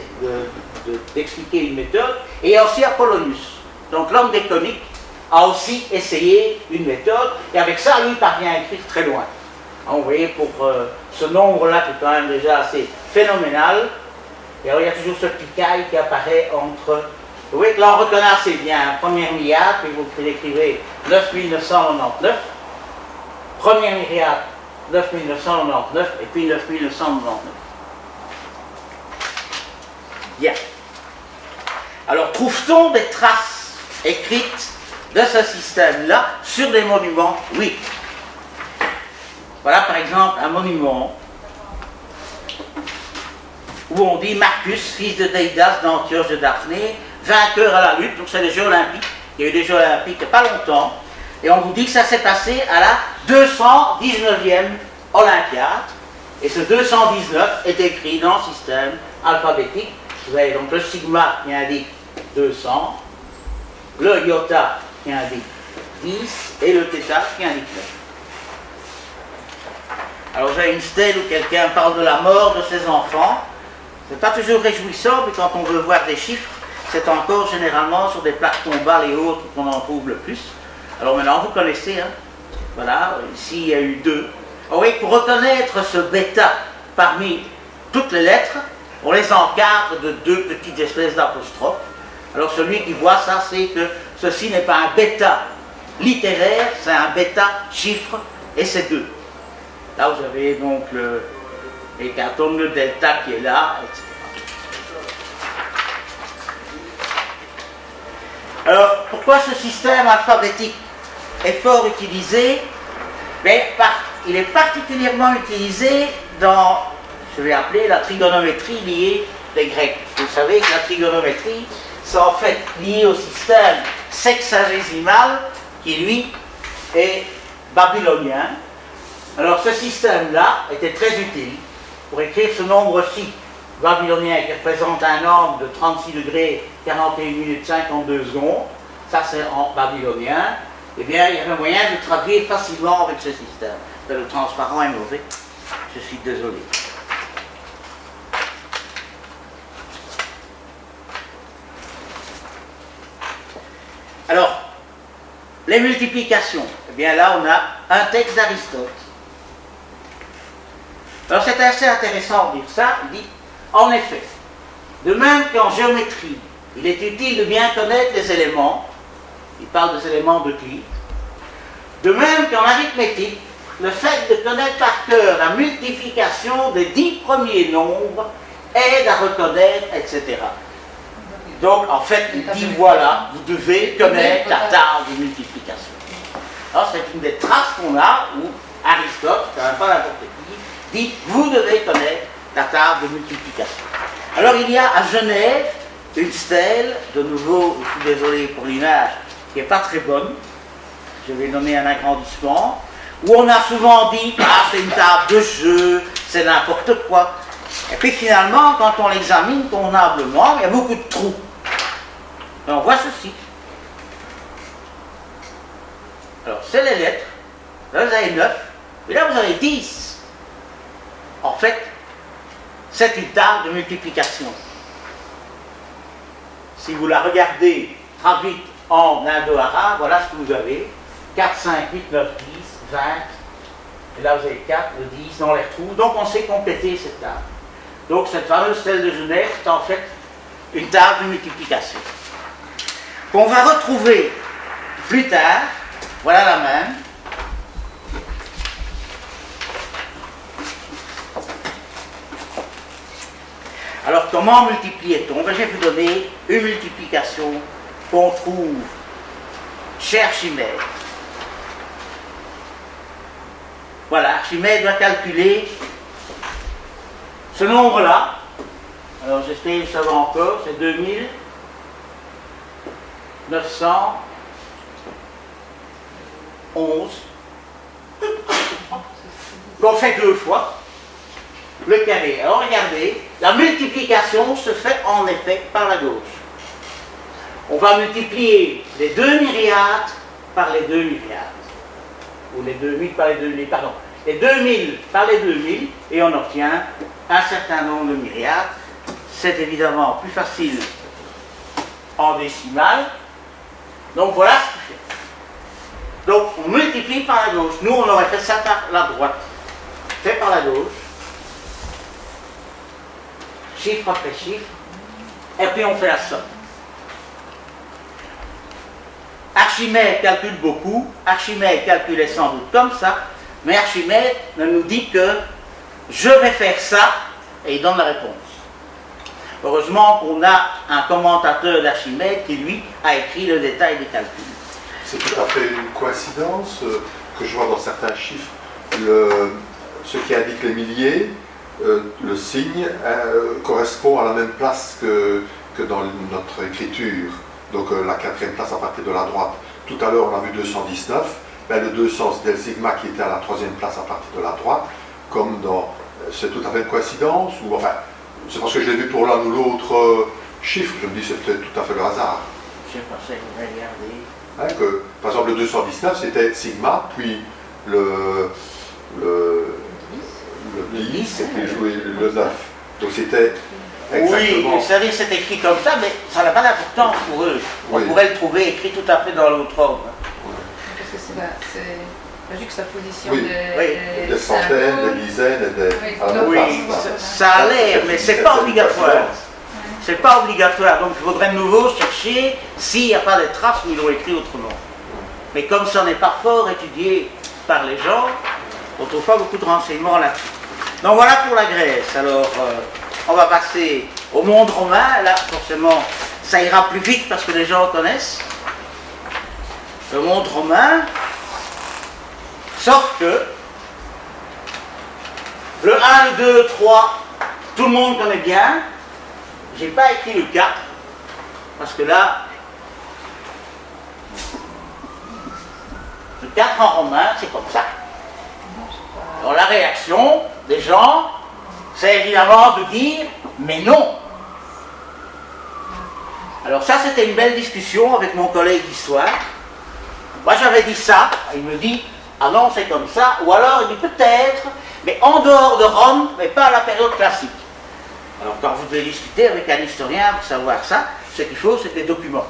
d'expliquer une méthode. Et il y a aussi Apollonius. Donc l'homme des coniques a aussi essayé une méthode. Et avec ça, lui, il parvient à écrire très loin. Donc, vous voyez, pour ce nombre-là qui est quand même déjà assez phénoménal. Et alors il y a toujours ce petit caille qui apparaît entre... Vous voyez que là on reconnaît assez bien, première myriade, puis vous écrivez 9999, première myriade 9999, et puis 9999. Bien. Alors trouve-t-on des traces écrites de ce système-là sur des monuments? Oui. Voilà par exemple un monument où on dit Marcus, fils de Déidas d'Antioche de Daphné, vainqueur à la lutte, donc c'est les Jeux Olympiques. Il y a eu des Jeux Olympiques il n'y a pas longtemps, et on vous dit que ça s'est passé à la 219e Olympiade, et ce 219 est écrit dans le système alphabétique. Vous avez donc le sigma qui indique 200, le iota qui indique 10, et le θ qui indique 9. Alors j'ai une stèle où quelqu'un parle de la mort de ses enfants. C'est pas toujours réjouissant, mais quand on veut voir des chiffres, c'est encore généralement sur des plaques tombales et autres qu'on en trouve le plus. Alors maintenant, vous connaissez, hein? Voilà, ici il y a eu 2. Oh oui, pour reconnaître ce bêta parmi toutes les lettres, on les encadre de 2 petites espèces d'apostrophes. Alors celui qui voit ça, c'est que ceci n'est pas un bêta littéraire, c'est un bêta chiffre, et c'est 2. Là, vous avez donc l'hécatombe, le delta qui est là, etc. Alors, pourquoi ce système alphabétique est fort utilisé? Il est particulièrement utilisé dans, je vais appeler la trigonométrie liée des Grecs. Vous savez que la trigonométrie, c'est en fait lié au système sexagésimal qui, lui, est babylonien. Alors, ce système-là était très utile pour écrire ce nombre-ci babylonien qui représente un angle de 36 degrés, 41 minutes, 52 secondes. Ça, c'est en babylonien. Eh bien, il y avait moyen de traduire facilement avec ce système. Le transparent est mauvais. Je suis désolé. Alors, les multiplications. Eh bien, là, on a un texte d'Aristote. Alors, c'est assez intéressant de dire ça. Il dit, en effet, de même qu'en géométrie, il est utile de bien connaître les éléments. Il parle des éléments d'Euclide. De même qu'en arithmétique, le fait de connaître par cœur la multiplication des 10 premiers nombres aide à reconnaître, etc. Donc, en fait, il dit, voilà, vous devez connaître la table de multiplication. Alors, c'est une des traces qu'on a où Aristote, quand même pas n'importe qui, dit, vous devez connaître la table de multiplication. Alors, il y a à Genève une stèle, de nouveau, je suis désolé pour l'image, qui n'est pas très bonne, je vais donner un agrandissement, où on a souvent dit, ah, c'est une table de jeu, c'est n'importe quoi. Et puis finalement, quand on l'examine convenablement, il y a beaucoup de trous. Et on voit ceci. Alors, c'est les lettres. Là, vous avez 9. Et là, vous avez 10. En fait, c'est une table de multiplication. Si vous la regardez traduite en indo-arabe, voilà ce que vous avez. 4, 5, 8, 9, 10, 20. Et là, vous avez 4, le 10 dans les trous. Donc, on sait compléter cette table. Donc, cette fameuse stèle de Genève est en fait une table de multiplication. Qu'on va retrouver plus tard. Voilà la même. Alors, comment multipliait-on? Je vais vous donner une multiplication qu'on trouve chez Archimède. Voilà, Archimède va calculer ce nombre-là. Alors, j'espère que ça va encore, c'est 2911. Qu'on fait 2 fois le carré. Alors, regardez, la multiplication se fait en effet par la gauche. On va multiplier les 2 myriades par les 2 myriades. Ou les 2000 par les 2000, pardon. Les 2000 par les 2000, et on obtient un certain nombre de myriades. C'est évidemment plus facile en décimale. Donc voilà ce qu'il fait. Donc on multiplie par la gauche. Nous, on aurait fait ça par la droite. Fait par la gauche. Chiffre après chiffre. Et puis on fait la somme. Archimède calcule beaucoup, Archimède calculait sans doute comme ça, mais Archimède ne nous dit que je vais faire ça et il donne la réponse. Heureusement qu'on a un commentateur d'Archimède qui, lui, a écrit le détail des calculs. C'est tout à fait une coïncidence que je vois dans certains chiffres. Ce qui indique les milliers, le signe correspond à la même place que dans notre écriture. Donc la 4e place à partir de la droite. Tout à l'heure on a vu 219, ben, le 200 c'était le sigma qui était à la 3e place à partir de la droite, comme dans... C'est tout à fait une coïncidence, ou enfin, c'est parce que je l'ai vu pour l'un ou l'autre chiffre, je me dis c'est peut-être tout à fait le hasard. Je pensais que vous regarder. Hein, que, par exemple le 219 c'était sigma, puis le 10 et puis le 9. Donc c'était... Exactement. Oui, c'est-à-dire c'est écrit comme ça, mais ça n'a pas d'importance pour eux. On pourrait le trouver écrit tout à fait dans l'autre ordre. Parce que c'est la juxtaposition des centaines, des dizaines et des... Oui, ça a l'air, mais c'est pas obligatoire. C'est pas obligatoire, donc il faudrait de nouveau chercher s'il n'y a pas des traces où ils l'ont écrit autrement. Mais comme ça n'est pas fort étudié par les gens, on ne trouve pas beaucoup de renseignements là-dessus. Donc voilà pour la Grèce. Alors, on va passer au monde romain. Là, forcément, ça ira plus vite parce que les gens connaissent. le monde romain, sauf que le 1, le 2, le 3, tout le monde connaît bien. J'ai pas écrit le 4, parce que là, le 4 en romain, c'est comme ça. Alors la réaction des gens, c'est évidemment de dire, mais non. Alors ça, c'était une belle discussion avec mon collègue d'histoire. Moi, j'avais dit ça, il me dit, ah non, c'est comme ça, ou alors il dit peut-être, mais en dehors de Rome, mais pas à la période classique. Alors quand vous devez discuter avec un historien pour savoir ça, ce qu'il faut, c'est des documents.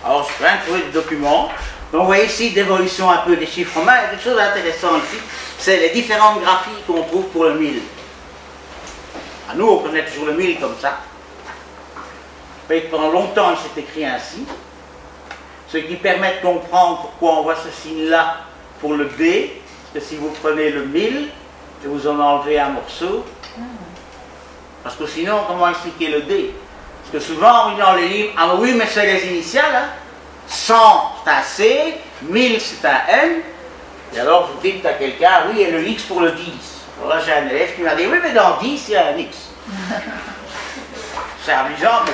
Alors je viens de trouver des documents. Donc vous voyez ici d'évolution un peu des chiffres romains. Il y a quelque chose d'intéressant ici, c'est les différentes graphies qu'on trouve pour le 1000. À nous, on connaît toujours le 1000 comme ça. Mais pendant longtemps, il s'est écrit ainsi. Ce qui permet de comprendre pourquoi on voit ce signe-là pour le D. Parce que si vous prenez le 1000 et vous en enlevez un morceau, parce que sinon, comment expliquer le D? Parce que souvent, on dit dans les livres, ah oui, mais c'est les initiales, hein. 100, c'est un C, 1000, c'est un N. Et alors, vous dites à quelqu'un, oui, et le X pour le 10. Alors là, j'ai un élève qui m'a dit, oui, mais dans 10, il y a un X. C'est amusant,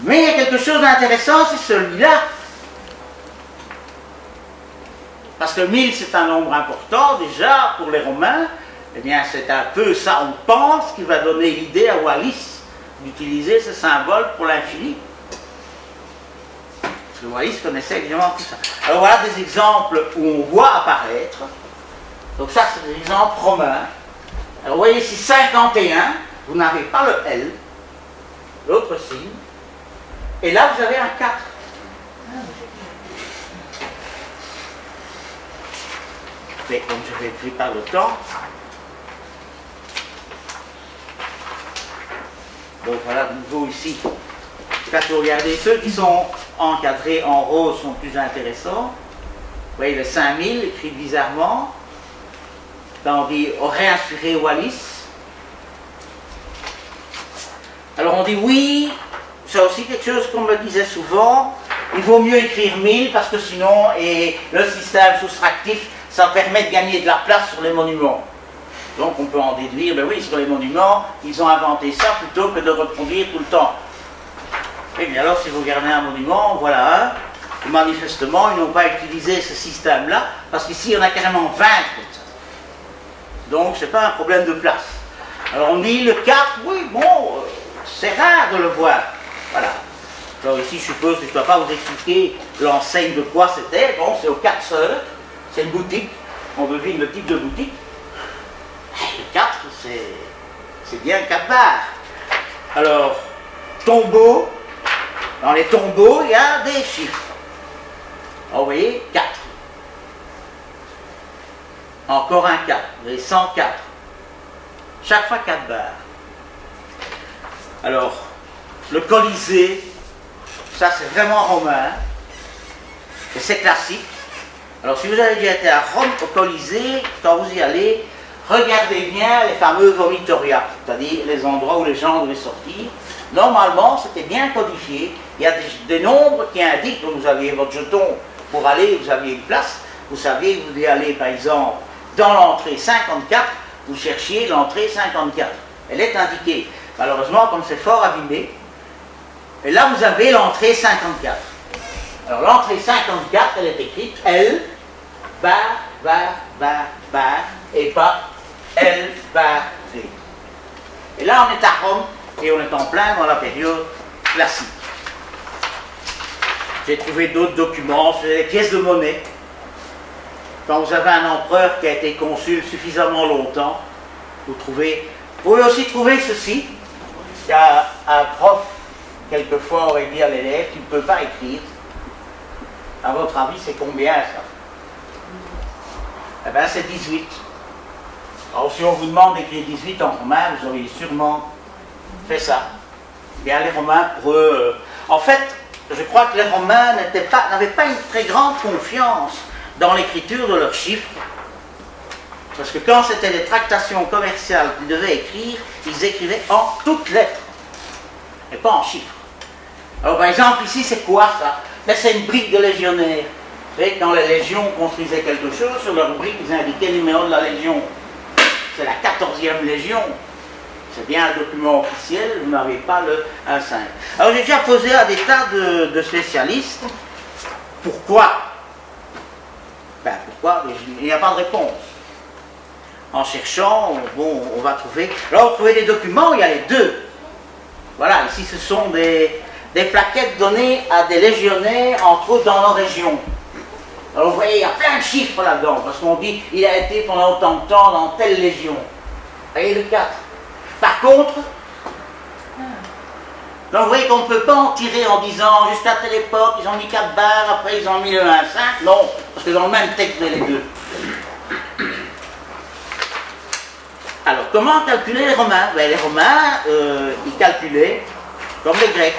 mais il y a quelque chose d'intéressant, c'est celui-là. Parce que 1000, c'est un nombre important, déjà, pour les Romains. Eh bien, c'est un peu ça, on pense, qui va donner l'idée à Wallis d'utiliser ce symbole pour l'infini. Parce que Wallis connaissait évidemment tout ça. Alors voilà des exemples où on voit apparaître. Donc ça, c'est des exemples romains. Alors vous voyez ici 51, vous n'avez pas le L, l'autre signe. Et là, vous avez un 4. Mais comme je n'ai plus pas le temps, donc voilà, de nouveau ici. Quand vous regardez, ceux qui sont encadrés en rose sont plus intéressants. Vous voyez le 5000 écrit bizarrement. Là on dit aurait inspiré Wallis. Alors on dit oui, c'est aussi quelque chose qu'on me disait souvent. Il vaut mieux écrire 1000 parce que sinon, et le système soustractif, ça permet de gagner de la place sur les monuments. Donc on peut en déduire, ben oui, sur les monuments, ils ont inventé ça plutôt que de reproduire tout le temps. Et bien alors, si vous regardez un monument, voilà un, manifestement, ils n'ont pas utilisé ce système-là, parce qu'ici, il y en a carrément 20 comme ça. Donc, ce n'est pas un problème de place. Alors on dit le 4, oui, bon, c'est rare de le voir. Voilà. Alors ici, je suppose que je ne dois pas vous expliquer l'enseigne de quoi c'était. Bon, c'est aux 4 sœurs, c'est une boutique, on devine le type de boutique. Le 4, c'est bien 4 barres. Alors, tombeau, dans les tombeaux, il y a des chiffres. Alors, vous voyez, 4. Encore un 4, vous avez 104. Chaque fois 4 barres. Alors, le Colisée, ça c'est vraiment romain, et c'est classique. Alors, si vous avez déjà été à Rome, au Colisée, quand vous y allez, regardez bien les fameux vomitoria, c'est-à-dire les endroits où les gens devaient sortir. Normalement, c'était bien codifié. Il y a des nombres qui indiquent, donc vous aviez votre jeton pour aller, vous aviez une place. Vous saviez que vous devez aller, par exemple, dans l'entrée 54, vous cherchiez l'entrée 54. Elle est indiquée. Malheureusement, comme c'est fort abîmé, et là, vous avez l'entrée 54. Alors, l'entrée 54, elle est écrite L, bar, bar, bar, bar, et pas L, bar, V. Et là, on est à Rome, et on est en plein dans la période classique. J'ai trouvé d'autres documents, c'est des pièces de monnaie. Quand vous avez un empereur qui a été consul suffisamment longtemps, vous pouvez aussi trouver ceci. Il y a un prof, quelquefois, aurait dit à l'élève, tu ne peux pas écrire. À votre avis, c'est combien ça? Eh bien, c'est 18. Alors, si on vous demande d'écrire 18 en romain, vous auriez sûrement fait ça. Bien, les Romains, pour eux... En fait, je crois que les Romains n'avaient pas une très grande confiance dans l'écriture de leurs chiffres. Parce que quand c'était des tractations commerciales qu'ils devaient écrire, ils écrivaient en toutes lettres, et pas en chiffres. Alors, par exemple, ici, c'est quoi ça? Mais c'est une brique de légionnaire. Vous savez, quand les légions construisaient quelque chose, sur leur brique, ils indiquaient le numéro de la légion. C'est la 14e légion. C'est bien un document officiel, vous n'avez pas le 1,5. Alors j'ai déjà posé à des tas de spécialistes, pourquoi? Ben pourquoi? Il n'y a pas de réponse. En cherchant, bon, on va trouver... Alors vous trouvez des documents, il y a les deux. Voilà, ici ce sont des plaquettes données à des légionnaires, entre autres dans nos régions. Alors vous voyez, il y a plein de chiffres là-dedans, parce qu'on dit, il a été pendant autant de temps dans telle légion. Vous voyez le 4. Par contre, donc vous voyez qu'on ne peut pas en tirer en disant, jusqu'à telle époque, ils ont mis 4 barres, après ils ont mis le 1,5. Non, parce que dans le même texte, vous avez les deux. Alors, comment calculer les Romains? Ben, les Romains, ils calculaient comme les Grecs,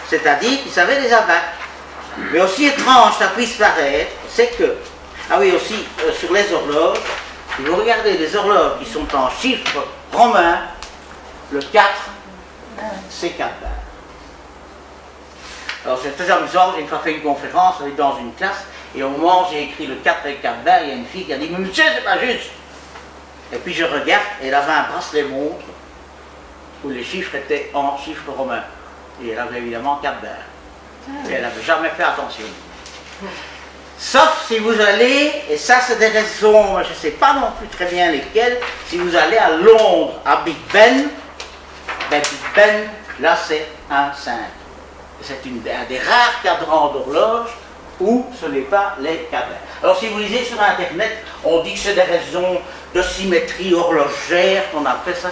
c'est-à-dire qu'ils savaient les abaques. Mais aussi étrange ça puisse paraître, c'est que, ah oui, aussi sur les horloges, si vous regardez les horloges qui sont en chiffres romains, le 4, c'est 4 barres. Alors c'est très amusant, j'ai une fois fait une conférence dans une classe, et au moment où j'ai écrit le 4 avec 4 barres, il y a une fille qui a dit « Mais monsieur, c'est pas juste !» Et puis je regarde, et elle avait un bracelet montre, où les chiffres étaient en chiffres romains. Et elle avait évidemment 4 barres. Et elle n'avait jamais fait attention. Sauf si vous allez, et ça c'est des raisons, je ne sais pas non plus très bien lesquelles, si vous allez à Londres, à Big Ben, Big Ben, là c'est 1,5. C'est un des rares cadrans d'horloge où ce n'est pas les 4 barres. Alors si vous lisez sur Internet, on dit que c'est des raisons de symétrie horlogère qu'on a fait ça.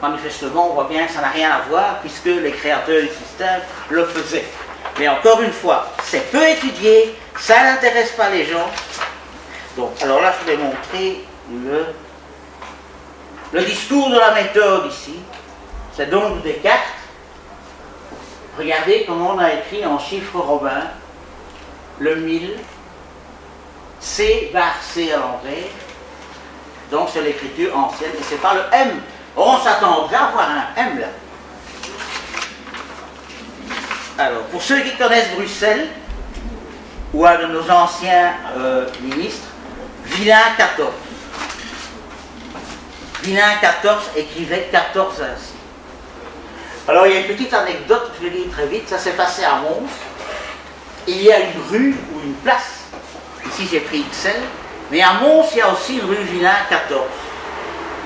Manifestement, on voit bien que ça n'a rien à voir puisque les créateurs du système le faisaient. Mais encore une fois, c'est peu étudié, ça n'intéresse pas les gens. Donc, alors là, je vais montrer le discours de la méthode ici. C'est donc des cartes. Regardez comment on a écrit en chiffres romains le 1000, C bar C à l'envers. Donc c'est l'écriture ancienne et c'est pas le M. On s'attendrait à avoir un M là. Alors, pour ceux qui connaissent Bruxelles, ou un de nos anciens ministres, Villain XIV. Villain XIV écrivait 14 ainsi. Alors, il y a une petite anecdote, je vais dire très vite, ça s'est passé à Mons. Il y a une rue ou une place, ici j'ai pris XL, mais à Mons, il y a aussi une rue Villain XIV.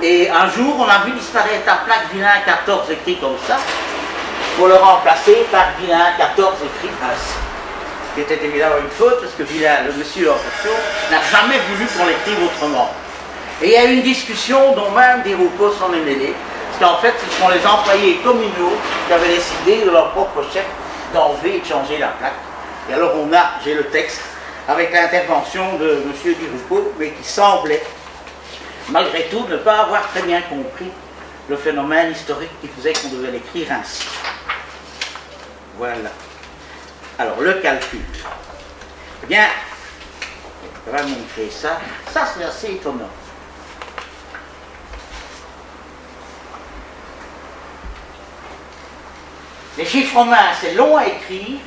Et un jour, on a vu disparaître la plaque Villain XIV écrite comme ça, pour le remplacer par Villain XIV écrit ainsi. Ce qui était évidemment une faute, parce que Villain, le monsieur en question, n'a jamais voulu qu'on l'écrive autrement. Et il y a eu une discussion dont même des Roupeaux s'en est mêlé, parce qu'en fait, ce sont les employés communaux qui avaient décidé de leur propre chef d'enlever et de changer la plaque. Et alors j'ai le texte, avec l'intervention de M. Duroupeau, mais qui semblait, malgré tout, ne pas avoir très bien compris le phénomène historique qui faisait qu'on devait l'écrire ainsi. Voilà. Alors, le calcul. Eh bien, je vais montrer ça. Ça, c'est assez étonnant. Les chiffres romains, c'est long à écrire,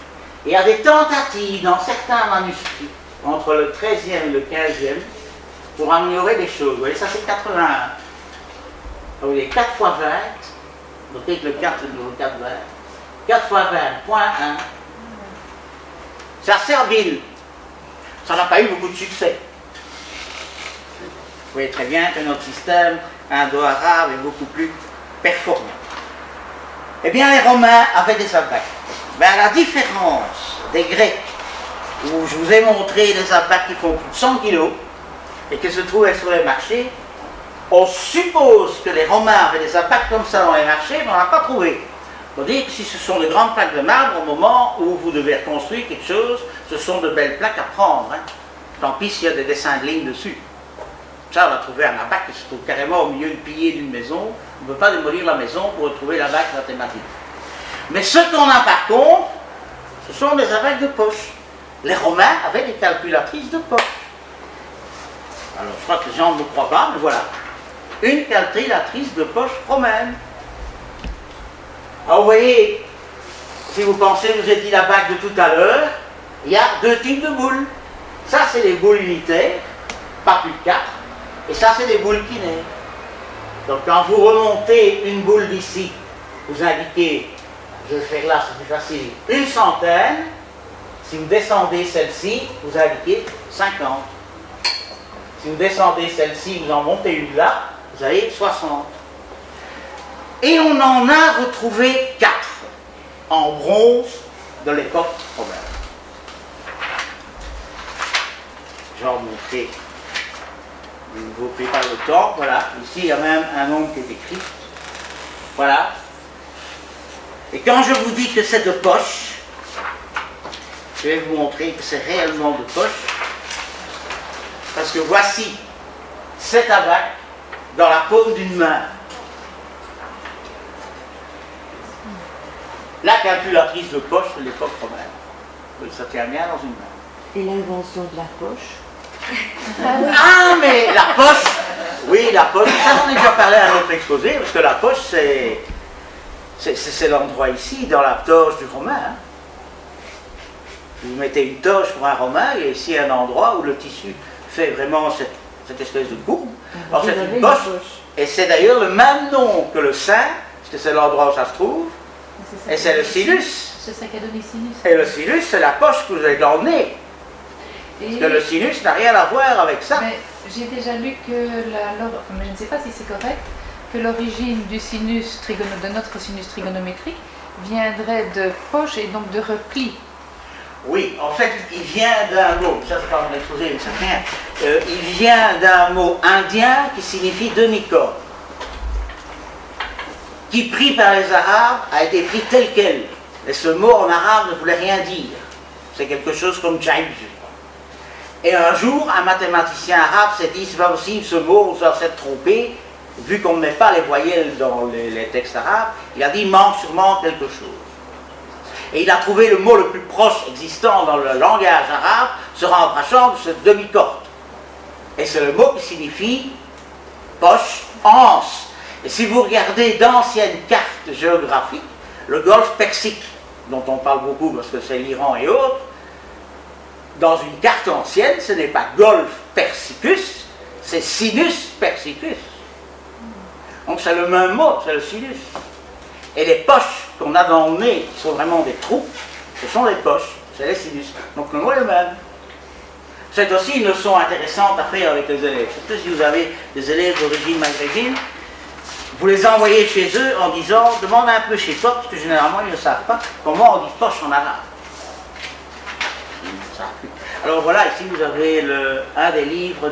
et il y a des tentatives dans certains manuscrits, entre le 13e et le 15e, pour améliorer les choses. Vous voyez, ça c'est 81. Vous voyez, 4 fois 20, notez que le 4 c'est le 4, 20. 4 fois 20, point 1. C'est assez habile. Ça n'a pas eu beaucoup de succès. Vous voyez très bien que notre système indo-arabe est beaucoup plus performant. Eh bien, les Romains avaient des abaques. Mais à la différence des Grecs, où je vous ai montré des abaques qui font plus de 100 kg et qui se trouvaient sur les marchés, on suppose que les Romains avaient des abaques comme ça dans les marchés, mais on n'a pas trouvé. Il faut dire que si ce sont de grandes plaques de marbre, au moment où vous devez reconstruire quelque chose, ce sont de belles plaques à prendre. Hein. Tant pis s'il y a des dessins de lignes dessus. Ça, on a trouvé un abaque qui se trouve carrément au milieu du pilier d'une maison. On ne peut pas démolir la maison pour retrouver l'abaque mathématique. Mais ce qu'on a par contre, ce sont des abaques de poche. Les Romains avaient des calculatrices de poche. Alors, je crois que les gens ne me croient pas, mais voilà. Une calculatrice de poche romaine. Alors, vous voyez, si vous pensez, je vous ai dit la bague de tout à l'heure, il y a deux types de boules. Ça, c'est les boules unitaires, pas plus de 4. Et ça, c'est des boules quinaires. Donc, quand vous remontez une boule d'ici, vous indiquez, je vais faire là, c'est plus facile, une centaine. Si vous descendez celle-ci, vous indiquez 50. Si vous descendez celle-ci, vous en montez une là, vous avez 60. Et on en a retrouvé 4 en bronze de l'époque romaine. Je vais en montrer. Je ne vous prie pas le temps. Voilà. Ici, il y a même un nombre qui est écrit. Voilà. Et quand je vous dis que c'est de poche, je vais vous montrer que c'est réellement de poche. Parce que voici 7 abacs dans la paume d'une main. La calculatrice de poche de l'époque romaine. Donc ça tient bien dans une main. Et l'invention de la poche? Ah, mais la poche! Oui, la poche. Ça, j'en ai déjà parlé à un autre exposé, parce que la poche, c'est l'endroit ici, dans la torche du romain. Hein. Vous mettez une torche pour un romain, et ici un endroit où le tissu fait vraiment cette espèce de courbe. Alors c'est une poche, et c'est d'ailleurs le même nom que le sein, parce que c'est l'endroit où ça se trouve, et c'est le sinus. C'est ça qui a donné sinus. Et le sinus, c'est la poche que vous avez dans le nez. Parce que le sinus n'a rien à voir avec ça. Mais j'ai déjà lu que, mais je ne sais pas si c'est correct, que l'origine du sinus de notre sinus trigonométrique viendrait de poche et donc de repli. Oui, en fait, il vient d'un mot, ça c'est pas mon exposé, mais ça fait rien. Il vient d'un mot indien qui signifie demi-corps, qui pris par les Arabes a été pris tel quel. Et ce mot en arabe ne voulait rien dire. C'est quelque chose comme jaib. Et un jour, un mathématicien arabe s'est dit, c'est pas possible, ce mot, ça s'est trompé, vu qu'on ne met pas les voyelles dans les textes arabes, il a dit, il manque sûrement quelque chose. Et il a trouvé le mot le plus proche existant dans le langage arabe, se rapprochant de cette demi-corde. Et c'est le mot qui signifie poche, anse. Et si vous regardez d'anciennes cartes géographiques, le golfe Persique, dont on parle beaucoup parce que c'est l'Iran et autres, dans une carte ancienne, ce n'est pas golfe Persicus, c'est sinus Persicus. Donc c'est le même mot, c'est le sinus. Et les poches qu'on a dans le nez, qui sont vraiment des trous, ce sont les poches, c'est les sinus. Donc le mot est le même. C'est aussi une leçon intéressante à faire avec les élèves. Surtout si vous avez des élèves d'origine maghrébine, vous les envoyez chez eux en disant, demande un peu chez toi, parce que généralement ils ne savent pas comment on dit poche en arabe. Alors voilà, ici vous avez un des livres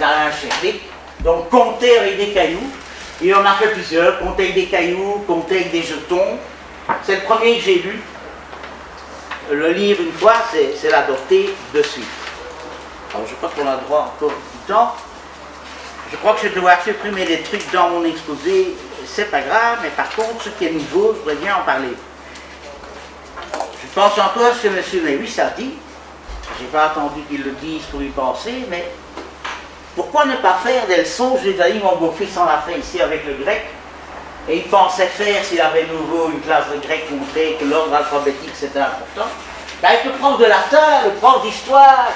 d'Alain Cherlik, donc compter avec des cailloux. Il en a fait plusieurs, compter avec des cailloux, compter avec des jetons. C'est le premier que j'ai lu. Le livre, une fois, c'est l'adopter de suite. Alors je crois qu'on a droit encore du temps. Je crois que je vais devoir supprimer des trucs dans mon exposé, c'est pas grave, mais par contre, ce qui est nouveau, je voudrais bien en parler. Je pense encore à ce que M. Lewis a dit. Je n'ai pas attendu qu'il le dise pour y penser, mais pourquoi ne pas faire des leçons? Je l'ai dit, mon beau-fils en a fait ici avec le grec, et il pensait faire, s'il avait nouveau une classe de grec, montrer que l'ordre alphabétique c'était important. Avec le prof de latin, le prof d'histoire,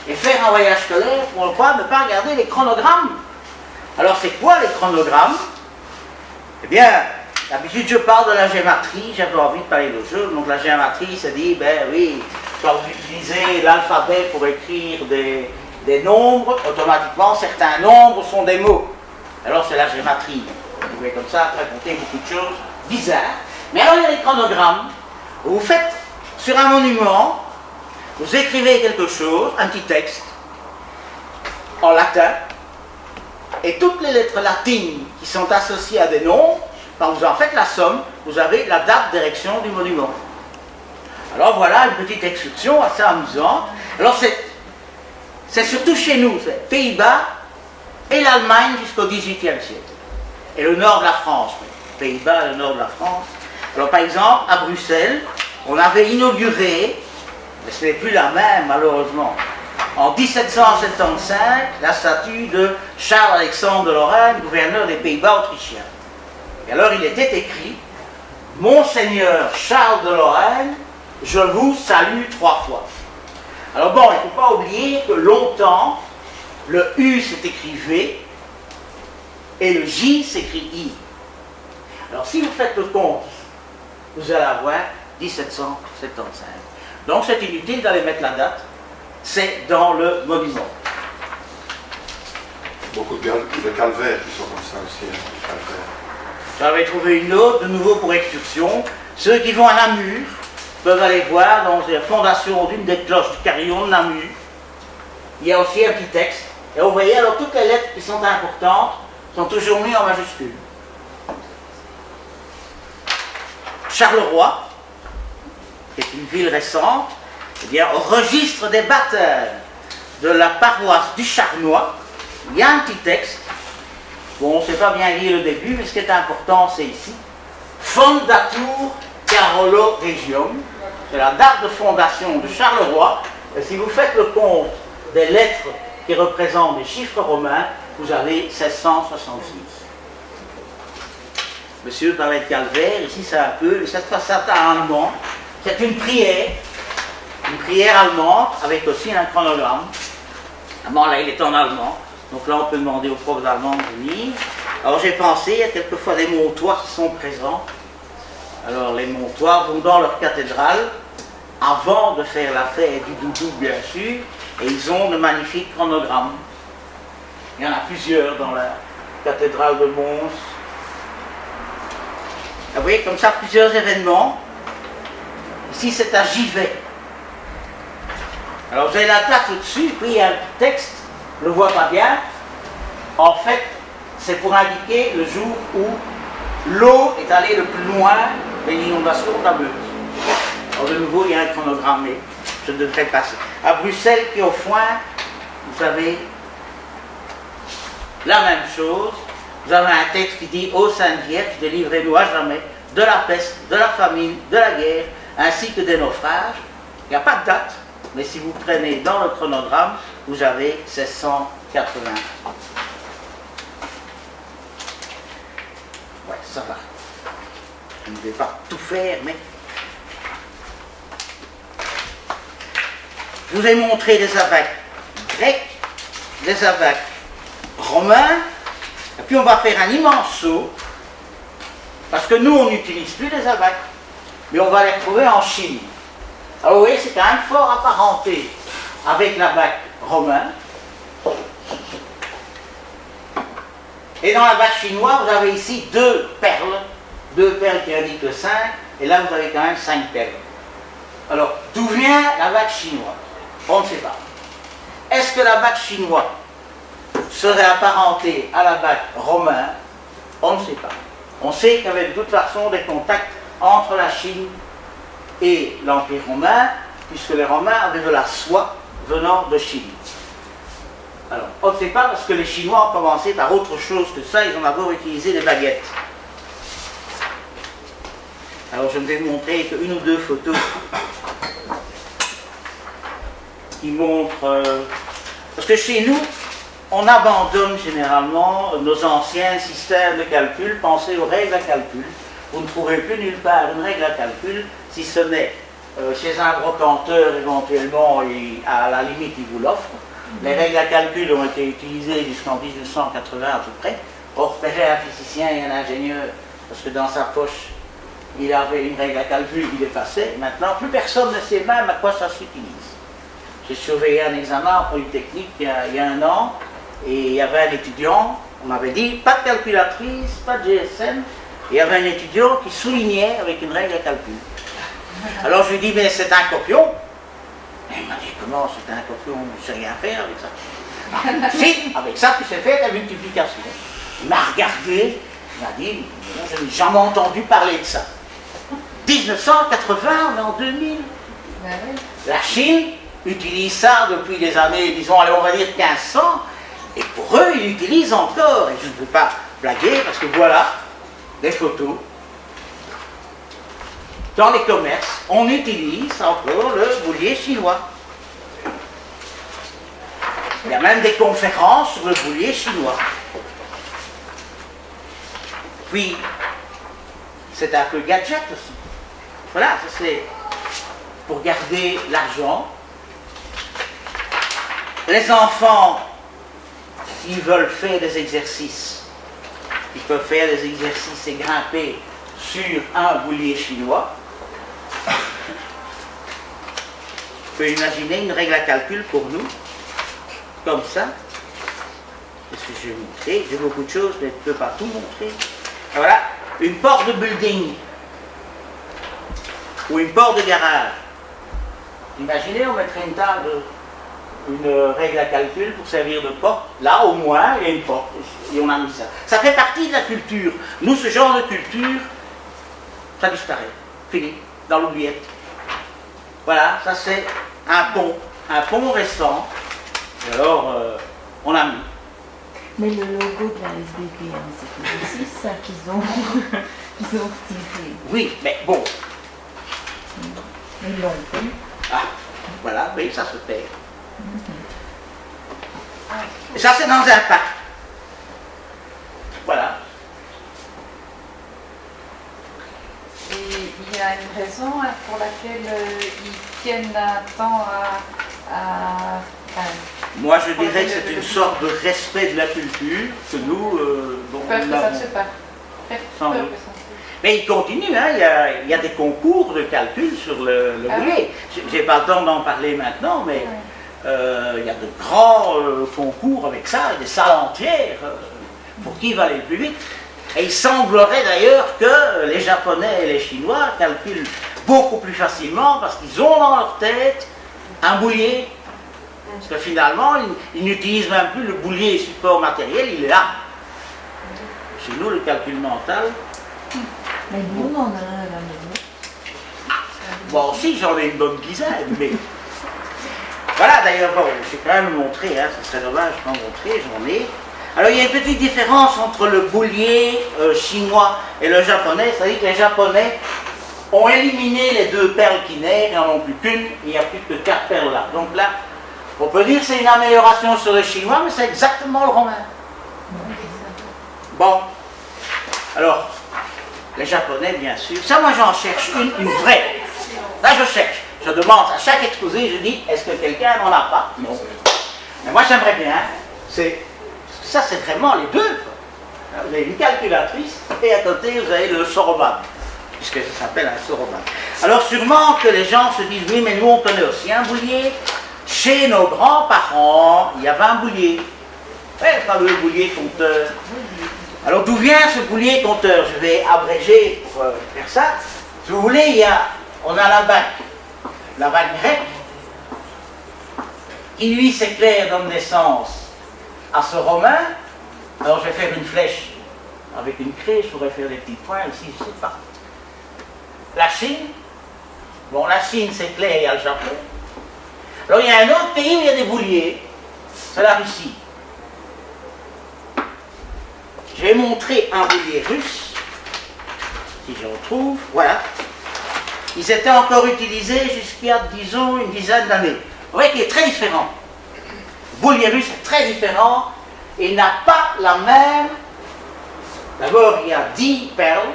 et faire un voyage scolaire, pourquoi ne pas regarder les chronogrammes? Alors c'est quoi les chronogrammes? Eh bien, d'habitude je parle de la gématrie, j'avais envie de parler d'autre chose, donc la gématrie se dit, ben oui, quand vous utilisez l'alphabet pour écrire des nombres, automatiquement certains nombres sont des mots. Alors c'est la gématrie. Vous pouvez comme ça raconter beaucoup de choses bizarres. Mais alors il y a les chronogrammes, où vous faites sur un monument, vous écrivez quelque chose, un petit texte, en latin, et toutes les lettres latines qui sont associées à des nombres, quand vous en faites la somme, vous avez la date d'érection du monument. Alors voilà une petite excursion assez amusante. Alors c'est surtout chez nous, c'est Pays-Bas et l'Allemagne jusqu'au XVIIIe siècle. Et le nord de la France, Pays-Bas et le nord de la France. Alors par exemple, à Bruxelles, on avait inauguré, mais ce n'est plus la même malheureusement, en 1775, la statue de Charles-Alexandre de Lorraine, gouverneur des Pays-Bas autrichiens. Et alors il était écrit Monseigneur Charles de Lorraine, je vous salue 3 fois. Alors bon, il ne faut pas oublier que longtemps, le U s'écrit V et le J s'écrit I. Alors si vous faites le compte, vous allez avoir 1775. Donc c'est inutile d'aller mettre la date, c'est dans le monument. Beaucoup de calvaires qui sont comme ça aussi. Hein, J'avais trouvé une autre, de nouveau pour excursion. Ceux qui vont à Namur peuvent aller voir dans la fondation d'une des cloches du carillon de Namur. Il y a aussi un petit texte. Et vous voyez, alors toutes les lettres qui sont importantes sont toujours mises en majuscules. Charleroi, qui est une ville récente, eh bien, au registre des baptêmes de la paroisse du Charnois, il y a un petit texte. Bon, on ne sait pas bien lire le début, mais ce qui est important, c'est ici. Fondatur Carolo Regium, c'est la date de fondation de Charleroi. Et si vous faites le compte des lettres qui représentent les chiffres romains, vous avez 1666. Monsieur parlait de calvaire, ici c'est un peu, cette façade allemand, c'est une prière allemande avec aussi un chronogramme. Bon, là il est en allemand, donc là on peut demander au prof d'allemand de venir. Alors j'ai pensé, il y a quelquefois des Montois qui sont présents. Alors les Montois vont dans leur cathédrale avant de faire la fête du doudou bien sûr, et ils ont de magnifiques chronogrammes. Il y en a plusieurs dans la cathédrale de Mons. Vous voyez comme ça plusieurs événements. Ici c'est à Givet. Alors vous avez la date au-dessus, puis il y a un texte, je ne le vois pas bien. En fait, c'est pour indiquer le jour où l'eau est allée le plus loin de l'inondation de la Meuse. Alors de nouveau, il y a un chronogramme, mais je devrais passer. À Bruxelles, qui est au foin, vous avez la même chose. Vous avez un texte qui dit « Ô Sainte Vierge, délivrez-nous à jamais de la peste, de la famine, de la guerre, ainsi que des naufrages. » Il n'y a pas de date, mais si vous prenez dans le chronogramme, vous avez 1680. Ouais, ça va. Je ne vais pas tout faire, mais... Je vous ai montré des abaques grecs, des abaques romains, et puis on va faire un immense saut, parce que nous on n'utilise plus les abaques, mais on va les retrouver en Chine. Alors vous voyez, c'est quand même fort apparenté avec l'abaque romain. Et dans l'abaque chinois, vous avez ici deux perles qui indiquent le 5, et là vous avez quand même 5 perles. Alors, d'où vient l'abaque chinois? On ne sait pas. Est-ce que l'abaque chinois serait apparenté à l'abaque romain? On ne sait pas. On sait qu'il y avait de toute façon des contacts entre la Chine et l'Empire romain, puisque les Romains avaient de la soie venant de Chine. Alors, on ne sait pas parce que les Chinois ont commencé par autre chose que ça, ils ont d'abord utilisé des baguettes. Alors je vais vous montrer qu'une ou deux photos qui montrent... parce que chez nous, on abandonne généralement nos anciens systèmes de calcul, pensez aux règles à calcul. Vous ne trouverez plus nulle part une règle à calcul, si ce n'est chez un brocanteur éventuellement, et à la limite il vous l'offre. Les règles à calcul ont été utilisées jusqu'en 1980 à peu près. Or, j'ai un physicien et un ingénieur, parce que dans sa poche, il avait une règle à calcul qui dépassait. Maintenant, plus personne ne sait même à quoi ça s'utilise. J'ai surveillé un examen en Polytechnique il y a 1 an, et il y avait un étudiant, on m'avait dit, pas de calculatrice, pas de GSM, et il y avait un étudiant qui soulignait avec une règle à calcul. Alors je lui dis, mais c'est un copion. Et il m'a dit, comment c'est un copion? Je ne sais rien faire avec ça. Si, avec ça tu sais faire la multiplication. Il m'a regardé, il m'a dit, je n'ai jamais entendu parler de ça. 1980, on est en 2000. La Chine utilise ça depuis des années, disons, allez, on va dire 1500, et pour eux, ils l'utilisent encore. Et je ne veux pas blaguer, parce que voilà, des photos. Dans les commerces, on utilise encore le boulier chinois. Il y a même des conférences sur le boulier chinois. Puis, c'est un peu gadget aussi. Voilà, ça c'est pour garder l'argent. Les enfants, s'ils veulent faire des exercices, ils peuvent faire des exercices et grimper sur un boulier chinois. On peut imaginer une règle à calcul pour nous, comme ça. Qu'est-ce que je vais montrer? J'ai beaucoup de choses, mais je ne peux pas tout montrer. Et voilà, une porte de building ou une porte de garage. Imaginez, on mettrait une table, une règle à calcul pour servir de porte. Là, au moins, il y a une porte. Et on a mis ça. Ça fait partie de la culture. Nous, ce genre de culture, ça disparaît. Fini. Dans l'oubliette. Voilà, ça c'est un pont récent. Et alors, on a mis. Mais le logo de la SBP, hein, c'est aussi ça qu'ils ont, qu'ils ont retiré. Oui, mais bon. Ils l'ont fait. Ah, voilà, oui, ça se perd. Et ça, c'est dans un parc. Voilà. Et il y a une raison pour laquelle ils tiennent un temps Moi, je dirais que c'est une sorte de respect de la culture que nous... peur que ça ne se passe. Sans doute. Mais il continue, hein, il y a des concours de calcul sur le boulier. J'ai pas le temps d'en parler maintenant, mais il y a de grands concours avec ça, des salles entières pour qui va aller le plus vite. Et il semblerait d'ailleurs que les Japonais et les Chinois calculent beaucoup plus facilement parce qu'ils ont dans leur tête un boulier. Parce que finalement, ils n'utilisent même plus le boulier support matériel, il est là. Chez nous, le calcul mental... Mais nous, on en a un à la maison. Moi aussi, j'en ai une bonne dizaine, mais... Voilà, d'ailleurs, bon, je vais quand même le montrer, hein, ça serait dommage de pas montrer, j'en ai. Alors, il y a une petite différence entre le boulier chinois et le japonais, c'est-à-dire que les Japonais ont éliminé les deux perles quinaires, ils n'en ont plus qu'une, il n'y a plus que 4 perles là. Donc là, on peut dire que c'est une amélioration sur le chinois, mais c'est exactement le romain. Bon, alors... Les Japonais, bien sûr. Ça, moi, j'en cherche une vraie. Là, je cherche. Je demande à chaque exposé, je dis, est-ce que quelqu'un n'en a pas? Non. Mais moi, j'aimerais bien. Ça, c'est vraiment les deux. Vous avez une calculatrice et à côté, vous avez le soroban. Puisque ça s'appelle un soroban. Alors, sûrement que les gens se disent, oui, mais nous, on connaît aussi un boulier. Chez nos grands-parents, il y avait un boulier. Ouais, le fameux boulier compteur. Alors d'où vient ce boulier compteur? Je vais abréger pour faire ça. Si vous voulez, on a la bague grecque, qui lui s'éclaire, donne naissance à ce romain. Alors je vais faire une flèche avec une craie, je pourrais faire des petits points ici, je ne sais pas. La Chine, bon la Chine s'éclaire, il y a le Japon. Alors il y a un autre pays où il y a des bouliers, c'est la Russie. Je vais montrer un boulier russe, si j'en trouve, voilà. Ils étaient encore utilisés jusqu'à, disons, une dizaine d'années. Vous voyez qu'il est très différent. Le boulier russe est très différent et n'a pas la même... D'abord, il y a 10 perles,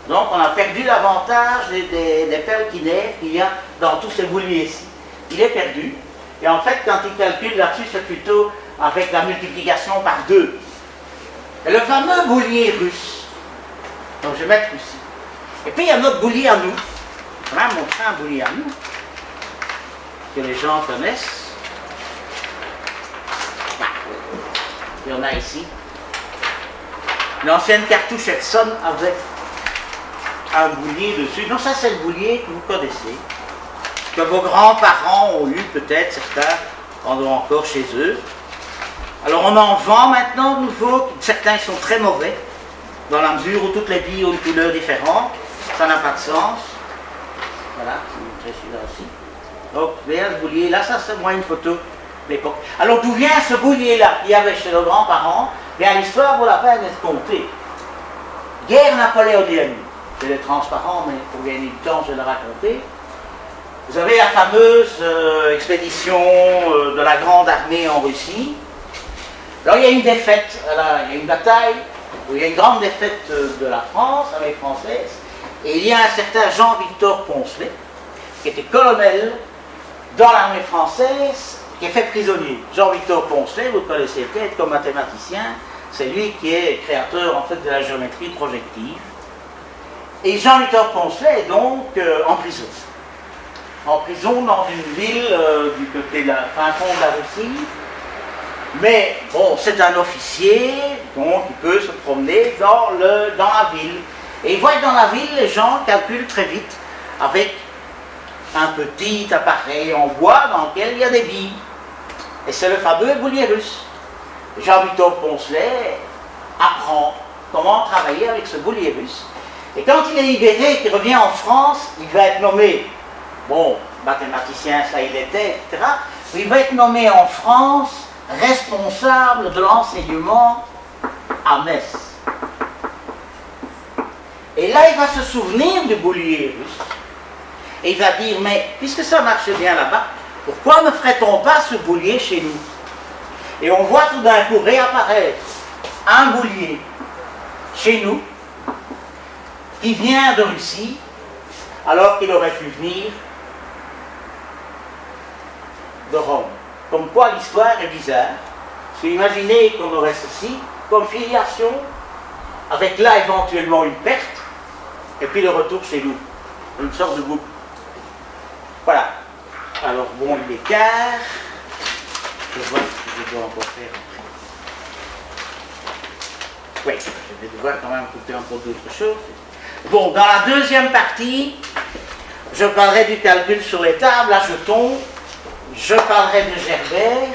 donc on a perdu l'avantage des perles quinaires qu'il y a dans tous ces bouliers-ci. Il est perdu, et en fait, quand ils calculent là-dessus, c'est plutôt avec la multiplication par 2. Et le fameux boulier russe, donc je vais mettre ici. Et puis il y a notre boulier à nous. Je vais montrer un boulier à nous, que les gens connaissent. Il y en a ici. L'ancienne cartouche Epson avec un boulier dessus. Non, ça c'est le boulier que vous connaissez, que vos grands-parents ont eu peut-être, certains en ont encore chez eux. Alors on en vend maintenant de nouveau, certains sont très mauvais, dans la mesure où toutes les billes ont une couleur différente, ça n'a pas de sens. Voilà, je vais montrer celui-là aussi. Donc, vous voyez ce boulier, là ça c'est moi une photo de l'époque. Alors d'où vient ce boulier-là qu'il y avait chez nos grands-parents? Bien l'histoire vaut la peine d'être contée. Guerre napoléonienne, c'est les transparents, mais pour gagner du temps je vais le raconter. Vous avez la fameuse expédition de la grande armée en Russie. Alors il y a une défaite, il y a une bataille, où il y a une grande défaite de la France, armée française, Et il y a un certain Jean-Victor Poncelet, qui était colonel dans l'armée française, qui est fait prisonnier. Jean-Victor Poncelet, vous le connaissez peut-être comme mathématicien, c'est lui qui est créateur en fait de la géométrie projective. Et Jean-Victor Poncelet est donc en prison. En prison dans une ville du côté de la fin fond de la Russie. Mais bon, c'est un officier, donc il peut se promener dans la ville. Et il voit que dans la ville, les gens calculent très vite avec un petit appareil en bois dans lequel il y a des billes. Et c'est le fameux boulier russe. Jean-Victor Poncelet apprend comment travailler avec ce boulier russe. Et quand il est libéré, qu'il revient en France, il va être nommé, bon, mathématicien, ça il était, etc. Il va être nommé en France responsable de l'enseignement à Metz. Et là, il va se souvenir du boulier russe. Et il va dire, mais puisque ça marche bien là-bas, pourquoi ne ferait-on pas ce boulier chez nous? Et on voit tout d'un coup réapparaître un boulier chez nous, qui vient de Russie, alors qu'il aurait pu venir de Rome. Comme quoi l'histoire est bizarre. Parce que imaginez qu'on aurait ceci comme filiation, avec là éventuellement une perte, et puis le retour chez nous. Une sorte de boucle. Voilà. Alors bon, il est quart. Je vois ce que je dois encore faire après. Oui, je vais devoir quand même couper encore d'autres choses. Bon, dans la deuxième partie, je parlerai du calcul sur les tables à jetons, je parlerai de Gerbert,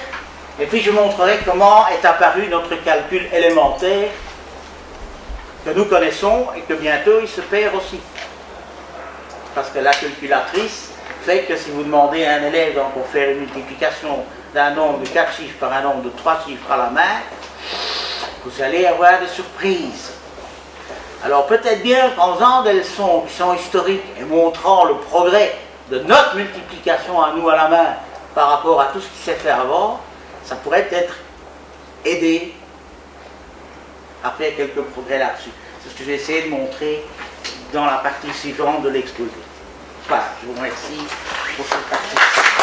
et puis je montrerai comment est apparu notre calcul élémentaire que nous connaissons et que bientôt il se perd aussi. Parce que la calculatrice fait que si vous demandez à un élève donc, pour faire une multiplication d'un nombre de 4 chiffres par un nombre de 3 chiffres à la main, vous allez avoir des surprises. Alors peut-être bien qu'en faisant des leçons qui sont historiques et montrant le progrès de notre multiplication à nous à la main par rapport à tout ce qui s'est fait avant, ça pourrait peut-être aider à faire quelques progrès là-dessus. C'est ce que j'ai essayé de montrer dans la partie suivante de l'exposé. Voilà, je vous remercie pour cette partie.